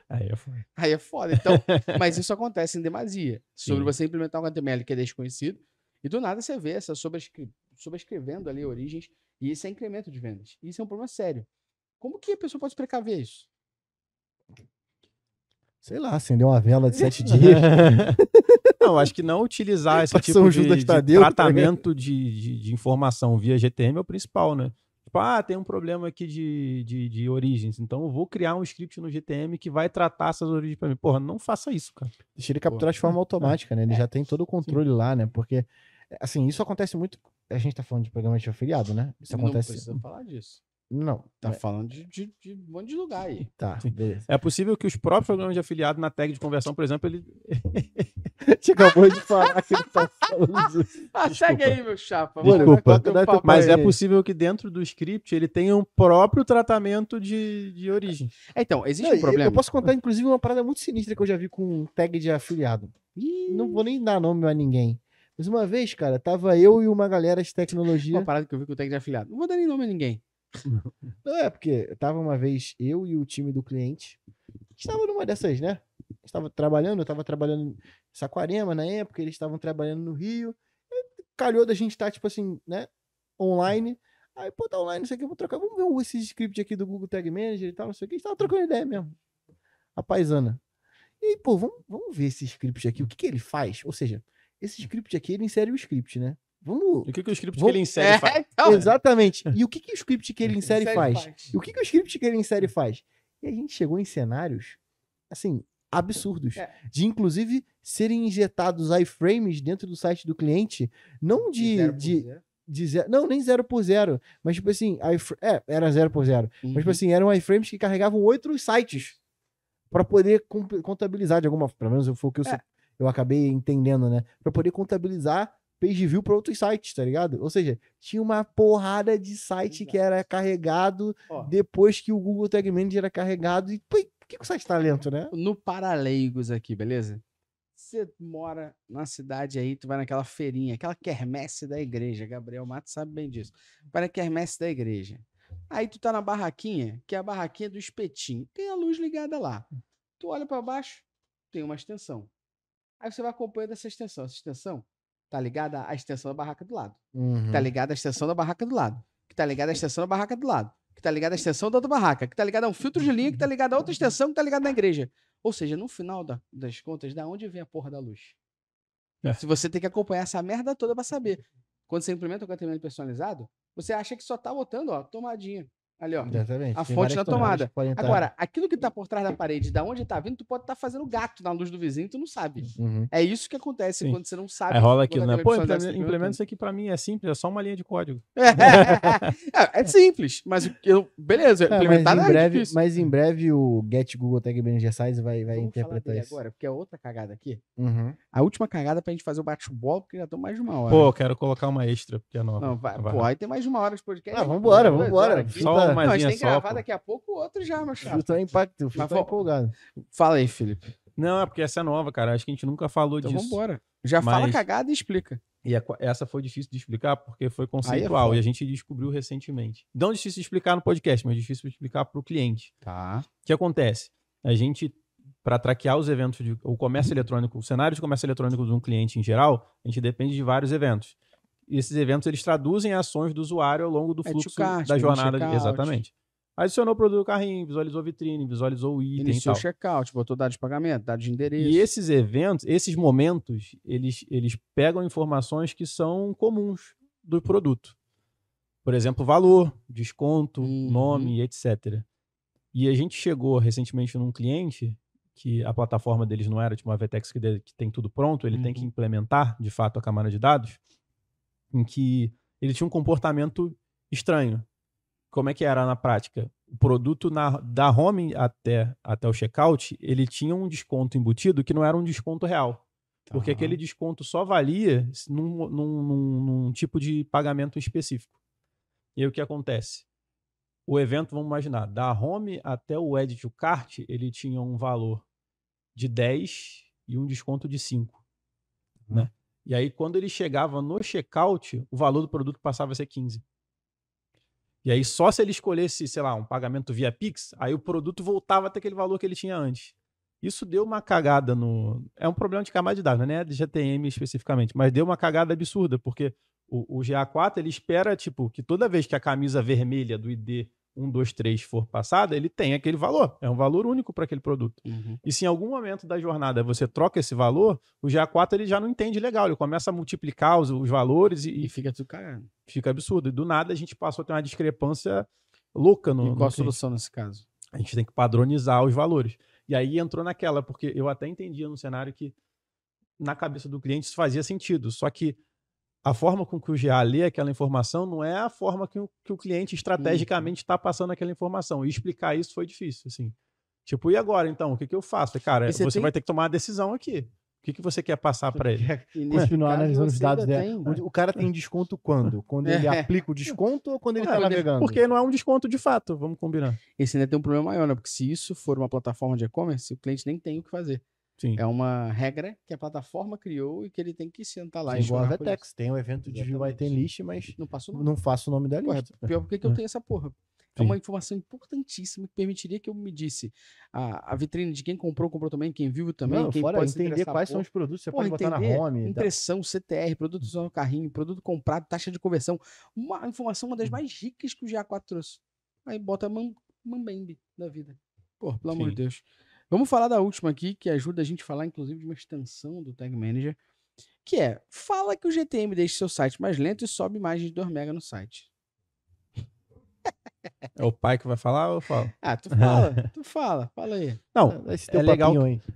Aí é foda. Aí é foda. Então, mas isso acontece em demasia. Sobre Sim. você implementar um HTML que é desconhecido, e do nada você vê essa sobrescrevendo ali origens, e isso é incremento de vendas. Isso é um problema sério. Como que a pessoa pode se precaver isso? Sei lá, acender uma vela de 7 dias. Não, acho que não utilizar esse Pra tipo São de, Judas de Tadeu, tratamento de informação via GTM é o principal, né? Tipo, tem um problema aqui de origens, então eu vou criar um script no GTM que vai tratar essas origens pra mim. Porra, não faça isso, cara. Deixa ele capturar de forma automática, né? Ele já tem todo o controle lá, né? Porque, assim, isso acontece muito... A gente tá falando de programa de afiliado, né? Isso Não acontece... precisa falar disso. Não. Tá falando de um monte de lugar aí. Tá, Sim. beleza. É possível que os próprios programas de afiliado na tag de conversão, por exemplo, ele... Você acabou de falar que ele tá falando disso. Segue aí, meu chapa. Desculpa. Vai bater Dá um teu papo Mas aí. é possível que dentro do script ele tenha um próprio tratamento de origem. Então, existe Não, um problema. Eu posso contar, inclusive, uma parada muito sinistra que eu já vi com um tag de afiliado. Ih, Não vou nem dar nome a ninguém. Mas uma vez, cara, tava eu e uma galera de uma tecnologia. parada que eu vi com o tag de afiliado. Não vou dar nem nome a ninguém. Não é, porque tava uma vez eu e o time do cliente. Estava numa dessas, né? Estava trabalhando, eu estava trabalhando em Saquarema na época, eles estavam trabalhando no Rio. E calhou da gente estar, tipo assim, né? Online. Aí, pô, tá online, não sei o que, eu vou trocar. Vamos ver esse script aqui do Google Tag Manager e tal, não sei o que. A gente tava trocando ideia mesmo. A paisana. E aí, pô, vamos ver esse script aqui, o que ele faz? Ou seja, esse script aqui, ele insere o script, né? Vamos. E o que o script Vou- que ele insere faz? então. Exatamente. E o que o script que ele insere Insere faz? faz. E o que o script que ele insere faz? E a gente chegou em cenários, assim, absurdos. É. De, inclusive, serem injetados iframes dentro do site do cliente, não não, nem 0x0, mas tipo assim, era 0x0. Mas tipo assim, eram iframes que carregavam outros sites para poder contabilizar de alguma forma, pelo menos foi o que eu acabei entendendo, né? Para poder contabilizar page view para outros sites, tá ligado? Ou seja, tinha uma porrada de site que era carregado Ó. depois que o Google Tag Manager era carregado. E pô, por que o site tá lento, né? No Paraleigos aqui, beleza? Você mora na cidade aí, tu vai naquela feirinha, aquela quermesse da igreja. Gabriel Matos sabe bem disso. Vai na quermesse da igreja. Aí tu tá na barraquinha, que é a barraquinha do espetinho. Tem a luz ligada lá. Tu olha pra baixo, tem uma extensão. Aí você vai acompanhando essa extensão. Essa extensão tá ligada à extensão da barraca do lado. Uhum. Tá ligada à extensão da barraca do lado. Que tá ligada à extensão da barraca do lado. Que tá ligada à extensão da outra barraca. Que tá ligada a um filtro de linha. Que tá ligada a outra extensão. Que tá ligada na igreja. Ou seja, no final das contas, da onde vem a porra da luz? É. Se você tem que acompanhar essa merda toda pra saber. Quando você implementa o HTML personalizado, você acha que só tá botando, ó, tomadinha. Ali, ó. Exatamente. A Tem fonte várias na tomadas tomada. que podem estar- Agora, aquilo que tá por trás da parede, da onde tá vindo, tu pode estar fazendo gato na luz do vizinho e tu não sabe. Uhum. É isso que acontece Sim. quando você não sabe. Aí rola o aquilo, né? HTML Pô, personalizado que você tá implementa isso aqui pra mim, é simples, é só uma linha de código. É simples, mas beleza, implementar não é difícil. Mas em breve o Get Google Tag Manager Size vai Vamos falar interpretar dele isso. agora, porque é outra cagada aqui. Uhum. A última cagada pra gente fazer o bate-bola, porque já estamos mais de uma hora. Pô, eu quero colocar uma extra, porque é nova. não, pô, aí tem mais de uma hora de podcast. Ah, vambora, Duas vambora. horas aqui. Só Chuta- uma Não, a gente linha tem que só, gravar pô. daqui a pouco o outro já, meu chapa. Chuta impacto, o Fio Mas tá empolgado. Fala aí, Felipe. Não, é porque essa é nova, cara. Acho que a gente nunca falou Então disso. vambora. Já fala Mas- cagada e explica. E essa foi difícil de explicar porque foi Aí é conceitual foda. e a gente descobriu recentemente. Não difícil de explicar no podcast, mas difícil de explicar para o cliente. Tá. O que acontece? A gente, para traquear os eventos, o comércio eletrônico, o cenário de comércio eletrônico de um cliente em geral, a gente depende de vários eventos. E esses eventos, eles traduzem ações do usuário ao longo do É fluxo checkout, da tem jornada. checkout. Exatamente. Adicionou o produto do carrinho, visualizou vitrine, visualizou o item e Iniciou tal. o checkout, botou dados de pagamento, dados de endereço. E esses eventos, esses momentos, eles pegam informações que são comuns do produto. Por exemplo, valor, desconto, Uhum. nome, etc. E a gente chegou recentemente num cliente que a plataforma deles não era tipo uma VTEX que tem tudo pronto, ele tem que implementar, de fato, a camada de dados, em que ele tinha um comportamento estranho. Como é que era na prática? O produto da home até o checkout, ele tinha um desconto embutido que não era um desconto real. Porque aquele desconto só valia num tipo de pagamento específico. E aí o que acontece? O evento, vamos imaginar, da home até o add to cart, ele tinha um valor de 10 e um desconto de 5. Né? E aí, quando ele chegava no checkout, o valor do produto passava a ser 15. E aí, só se ele escolhesse, sei lá, um pagamento via Pix, aí o produto voltava até aquele valor que ele tinha antes. Isso deu uma cagada no... É um problema de camada de dados, não é de GTM especificamente, mas deu uma cagada absurda, porque o GA4, ele espera, tipo, que toda vez que a camisa vermelha do ID 123 for passada, ele tem aquele valor. É um valor único para aquele produto. E se em algum momento da jornada você troca esse valor, o GA4 ele já não entende legal. Ele começa a multiplicar os valores e fica tudo cagado. Fica absurdo. E do nada a gente passou a ter uma discrepância louca no... E qual a solução nesse caso? A gente tem que padronizar os valores. E aí entrou naquela, porque eu até entendia no cenário que na cabeça do cliente isso fazia sentido. Só que a forma com que o GA lê aquela informação não é a forma que o cliente estrategicamente está passando aquela informação. E explicar isso foi difícil, assim. Tipo, e agora, então? O que eu faço? Falei, cara, você vai ter que tomar uma decisão aqui. O que você quer passar para ele? Continuar analisando os dados dela. O cara tem desconto quando? Quando ele aplica o desconto ou quando ele está navegando? Porque não é um desconto de fato, vamos combinar. Esse ainda tem um problema maior, né? Porque se isso for uma plataforma de e-commerce, o cliente nem tem o que fazer. Sim. É uma regra que a plataforma criou e que ele tem que sentar lá. Sim, igual a VTEX. Tem um evento de item list, mas não faço o nome da lista. Pior porque eu tenho essa porra. É uma informação importantíssima que permitiria que eu medisse a vitrine de quem comprou também, quem viu também, não, quem fora pode entender quais são os produtos, você pode botar na home. Impressão, CTR, produto no carrinho, produto comprado, taxa de conversão. Uma informação, uma das mais ricas que o GA4 trouxe. Aí bota Mambembe da vida. Pô, pelo amor de Deus. Vamos falar da última aqui, que ajuda a gente a falar, inclusive, de uma extensão do Tag Manager, que é, fala que o GTM deixa seu site mais lento e sobe imagens de 2 MB no site. É o pai que vai falar ou eu falo? Ah, tu fala aí. Não,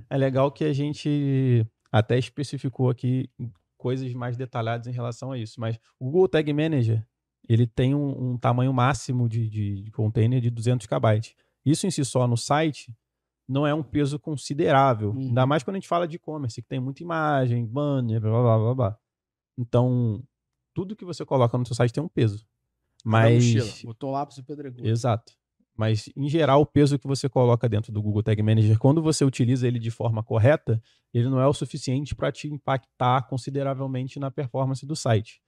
é legal que a gente até especificou aqui coisas mais detalhadas em relação a isso, mas o Google Tag Manager, ele tem um tamanho máximo de container de 200 KB. Isso em si só no site não é um peso considerável, ainda mais quando a gente fala de e-commerce, que tem muita imagem, banner, blá, blá, blá, blá. Então, tudo que você coloca no seu site tem um peso. Mas... botou lá para o pedregulho. Exato. Mas, em geral, o peso que você coloca dentro do Google Tag Manager, quando você utiliza ele de forma correta, ele não é o suficiente para te impactar consideravelmente na performance do site.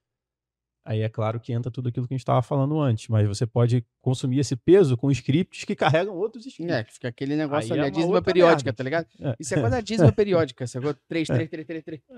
Aí é claro que entra tudo aquilo que a gente estava falando antes, mas você pode consumir esse peso com scripts que carregam outros scripts. Que fica aquele negócio ali, a dízima periódica, tá ligado? Isso é quase a dízima periódica, sacou? 3.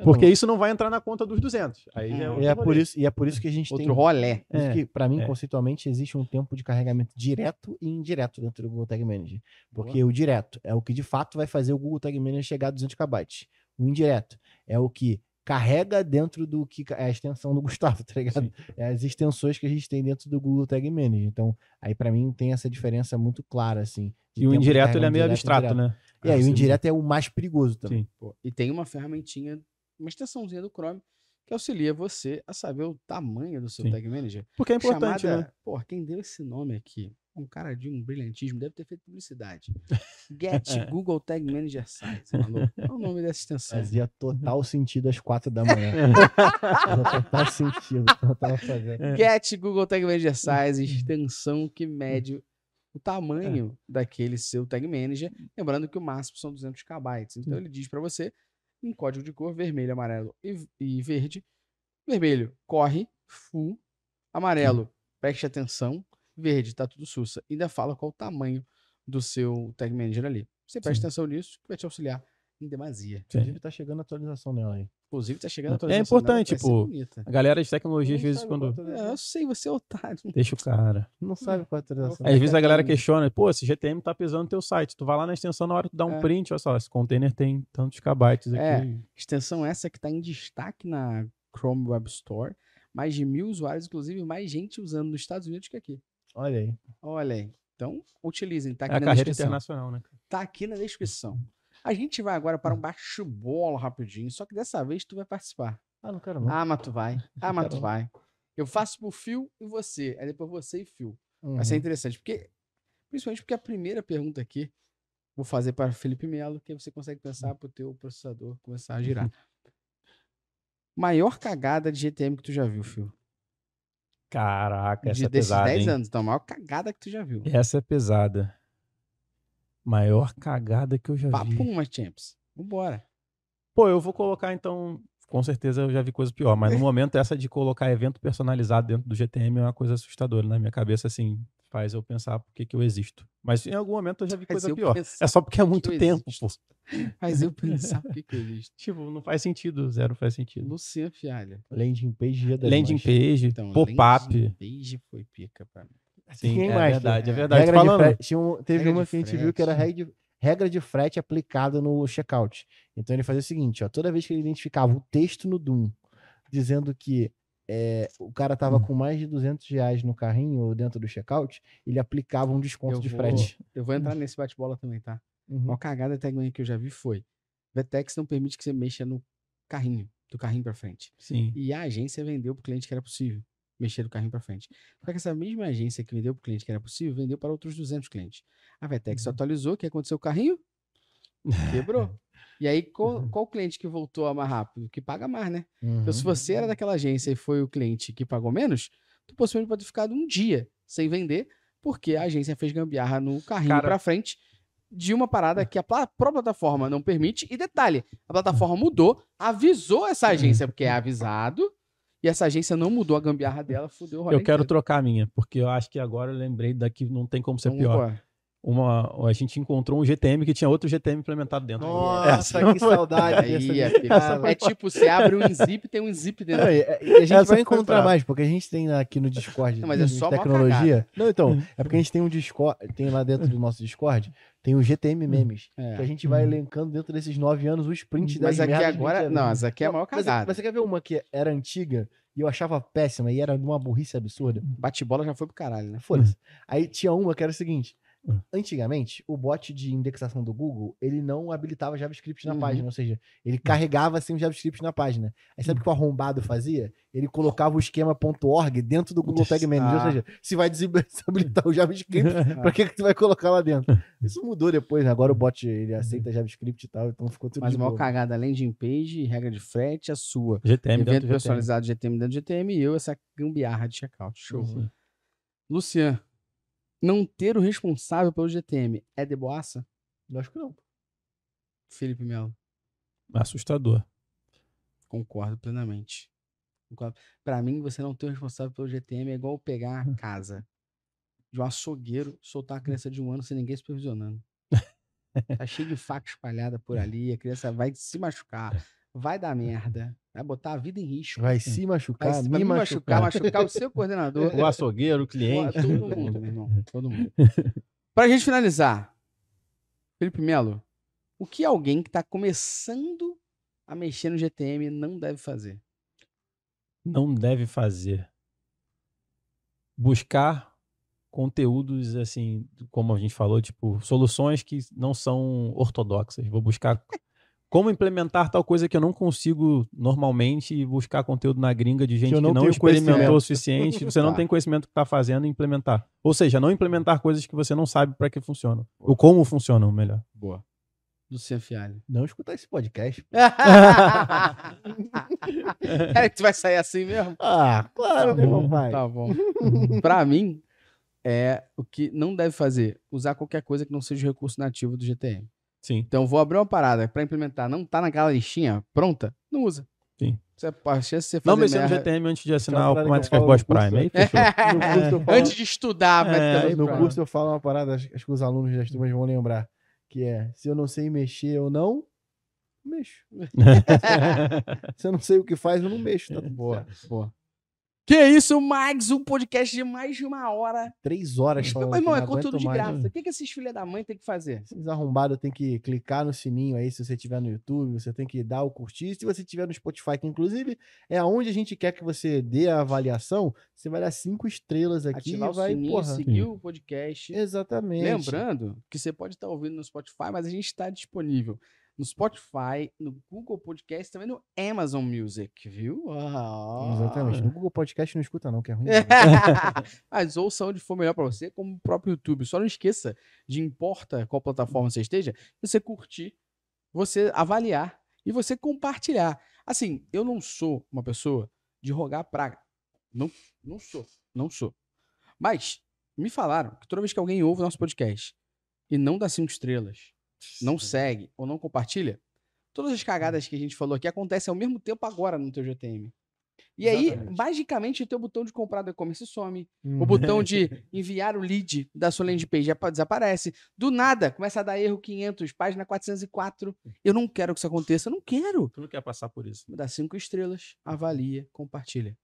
Porque isso não vai entrar na conta dos 200. Aí é por isso que a gente tem... Outro rolé. Que, para mim, conceitualmente, existe um tempo de carregamento direto e indireto dentro do Google Tag Manager. Porque o direto é o que, de fato, vai fazer o Google Tag Manager chegar a 200 KB. O indireto é o que carrega dentro do que é a extensão do Gustavo, tá ligado? É as extensões que a gente tem dentro do Google Tag Manager. Então, aí pra mim tem essa diferença muito clara, assim. E o indireto, ele é meio abstrato, né? E aí, o indireto é o mais perigoso também. Pô, e tem uma ferramentinha, uma extensãozinha do Chrome que auxilia você a saber o tamanho do seu Tag Manager. Porque é importante, né? Pô, quem deu esse nome aqui, um cara de um brilhantismo, deve ter feito publicidade. Get Google Tag Manager Size, maluco. Qual é o nome dessa extensão? Fazia total sentido às 4 da manhã. Total sentido. Get Google Tag Manager Size, extensão que mede o tamanho daquele seu Tag Manager. Lembrando que o máximo são 200 KB. Então ele diz para você, em código de cor, vermelho, amarelo e verde. Vermelho, corre, full. Amarelo, preste atenção. Verde, tá tudo sussa. Ainda fala qual o tamanho do seu Tag Manager ali. Você presta atenção nisso, que vai te auxiliar em demasia. Inclusive, tá chegando a atualização nela aí. Inclusive, tá chegando a atualização. É importante, tipo, a galera de tecnologia, às vezes, quando... eu sei, você é otário. Deixa o cara. Não sabe qual é a atualização. Às vezes a galera questiona, pô, esse GTM tá pesando no teu site. Tu vai lá na extensão, na hora que tu dá um print, olha só, esse container tem tantos KB aqui. Extensão essa que tá em destaque na Chrome Web Store, Mais de 1.000 usuários, inclusive mais gente usando nos Estados Unidos que aqui. Olha aí. Olha aí. Então, utilizem, tá É aqui a na carreira descrição. internacional, né? Tá aqui na descrição. A gente vai agora para um bate-bola rapidinho, só que dessa vez tu vai participar. Ah, não quero não. Ah, mas tu vai. Ah, mas tu Quero. vai. Eu faço pro Fio e você. Aí depois você e Fio. Uhum. Vai ser interessante, principalmente porque a primeira pergunta aqui vou fazer para Felipe Melo, que aí você consegue pensar pro teu processador começar a girar. Maior cagada de GTM que tu já viu, Fio? Caraca, essa é Desses pesada, 10 hein? anos. Então, a maior cagada que tu já viu. Essa é pesada. Maior cagada que eu já vi. Papum, mas Champs. Vambora. Pô, eu vou colocar então. Com certeza eu já vi coisa pior, mas no momento essa de colocar evento personalizado dentro do GTM é uma coisa assustadora na minha cabeça, assim, faz eu pensar por que eu existo. Mas em algum momento eu já vi Faz coisa eu pior. pensar É só porque é por que muito eu tempo, pô. existo. Faz eu pensar por que eu existo. Tipo, não faz sentido, zero faz sentido. Luciano Fialho. Landing page Dia das Landing Mães. page, Então, pop. landing page foi pica pra mim. Sim, Quem é mais? verdade, é É. verdade. Regra de Falando, frete, teve Regra uma de que a gente viu que era regra de frete aplicada no checkout. Então ele fazia o seguinte, ó, toda vez que ele identificava o texto no Doom dizendo que o cara tava com mais de R$200 no carrinho ou dentro do checkout, ele aplicava um desconto de frete. Eu vou entrar nesse bate-bola também, tá? Uhum. Uma cagada tagline que eu já vi foi: Vetex não permite que você mexa no carrinho, do carrinho pra frente. sim, E a agência vendeu pro cliente que era possível mexer do carrinho pra frente. Só que essa mesma agência que vendeu pro cliente que era possível, vendeu para outros 200 clientes. A Vetex atualizou, o que aconteceu? O carrinho quebrou. E aí, qual cliente que voltou a mais rápido? Que paga mais, né? Então, se você era daquela agência e foi o cliente que pagou menos, tu possivelmente pode ter ficado um dia sem vender, porque a agência fez gambiarra no carrinho Cara- pra frente de uma parada que a própria plataforma não permite. E detalhe, a plataforma mudou, avisou essa agência, porque é avisado, e essa agência não mudou a gambiarra dela, fudeu o rolê eu quero inteiro. trocar a minha, porque eu acho que agora eu lembrei daqui, não tem como ser Vamos pior. embora. A gente encontrou um GTM que tinha outro GTM implementado dentro. Nossa, Essa que foi- saudade Aí dessa é, piada. é tipo, você abre um zip e tem um zip dentro. Não, e a gente Essa vai foi encontrar brava. mais, porque a gente tem aqui no Discord Não, mas é de só mó tecnologia. Não, então, é porque a gente tem um Discord, tem lá dentro do nosso Discord, tem o GTM Memes, É. que a gente vai elencando dentro desses 9 anos os prints das Mas aqui merdas que a agora. gente- Não, essa aqui é a maior Mas cagada. você quer ver uma que era antiga e eu achava péssima e era de uma burrice absurda? Bate-bola já foi pro caralho, né? Foda-se. Aí tinha uma que era o seguinte. Antigamente, o bot de indexação do Google, ele não habilitava JavaScript na Uhum. página, ou seja, ele carregava sem o JavaScript na página. Aí sabe o que o arrombado fazia? Ele colocava o esquema.org dentro do Google Tag Manager, ou seja, se vai desabilitar o JavaScript, pra que tu vai colocar lá dentro? Isso mudou depois, né? Agora o bot, ele aceita JavaScript e tal, então ficou tudo Mas de a maior boa. cagada, landing page, regra de frete, a sua. GTM dentro Evento do GTM. personalizado GTM dentro do GTM e eu, essa gambiarra de checkout. Show. Uhum. Lucian, não ter o responsável pelo GTM é de boaça? Eu acho que não. Felipe Melo, Assustador. concordo plenamente. Pra mim, você não ter o responsável pelo GTM é igual pegar a casa de um açougueiro, soltar uma criança de 1 ano sem ninguém supervisionando. Tá cheio de faca espalhada por ali, a criança vai se machucar, vai dar merda, vai botar a vida em risco. Vai se machucar, Vai me me machucar. machucar o seu coordenador. O açougueiro, o cliente. Todo mundo, meu irmão. Todo mundo. Pra gente finalizar, Felipe Melo, o que alguém que tá começando a mexer no GTM não deve fazer? Não deve fazer. Buscar conteúdos, assim, como a gente falou, tipo, soluções que não são ortodoxas. Vou buscar como implementar tal coisa que eu não consigo normalmente e buscar conteúdo na gringa de gente eu que não não tenho experimentou conhecimento. o suficiente. Você não Tá. tem conhecimento do que está fazendo e implementar. Ou seja, não implementar coisas que você não sabe para que funcionam. Ou como funcionam, melhor. Boa. Luciano Fialho. Não escutar esse podcast. É que tu vai sair assim mesmo? Ah, claro, né, bom, papai? Tá bom. Pra mim, é o que não deve fazer. Usar qualquer coisa que não seja o recurso nativo do GTM. Sim. Então, vou abrir uma parada pra implementar. Não tá naquela listinha pronta? Não usa. Sim. Você, a chance de você Não fazer mexer no merda- GTM antes de Tem assinar uma o parada que eu Automatic falo Boss no curso, Prime. Aí fechou. No curso eu falo- Antes de estudar, vai É, ter aí No Prime. curso eu falo uma parada, acho que os alunos das turmas vão lembrar, que é, se eu não sei mexer, eu não mexo. Se eu não sei o que faz, eu não mexo. Tá tudo Boa, certo. boa. Que isso, mais um podcast de mais de 1 hora. 3 horas falando. Meu irmão, que é não conteúdo aguento de mais. graça. O que esses filha da mãe tem que fazer? Esses arrombados tem que clicar no sininho aí se você estiver no YouTube, você tem que dar o curtir. Se você estiver no Spotify, que inclusive é aonde a gente quer que você dê a avaliação, você vai dar 5 estrelas aqui Ativar e vai, o sininho, porra. seguir o podcast. Exatamente. Lembrando que você pode estar ouvindo no Spotify, mas a gente está disponível no Spotify, no Google Podcast, também no Amazon Music, viu? Exatamente. No Google Podcast não escuta não, que é ruim. Mas ouça onde for melhor para você, como o próprio YouTube. Só não esqueça de, importa qual plataforma você esteja, você curtir, você avaliar e você compartilhar. Assim, eu não sou uma pessoa de rogar praga. Não sou. Mas me falaram que toda vez que alguém ouve o nosso podcast e não dá 5 estrelas, não segue ou não compartilha, todas as cagadas que a gente falou aqui acontecem ao mesmo tempo agora no teu GTM. E aí, magicamente, o teu botão de comprar do e-commerce some. O botão de enviar o lead da sua landing page desaparece. Do nada, começa a dar erro 500, página 404. Eu não quero que isso aconteça. Eu não quero. Tu não quer passar por isso. Dá 5 estrelas, avalia, compartilha.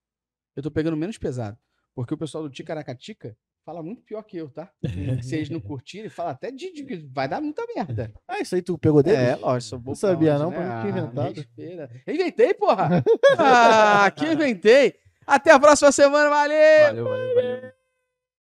Eu tô pegando menos pesado. Porque o pessoal do Ticaracatica fala muito pior que eu, tá? Se eles não curtirem, fala até de que vai dar muita merda. Ah, isso aí tu pegou dele? É, lógico, sou bom. Não sabia pra não, onde, pra que inventado. respeita. Inventei, porra! Que inventei! Até a próxima semana, valeu! Valeu.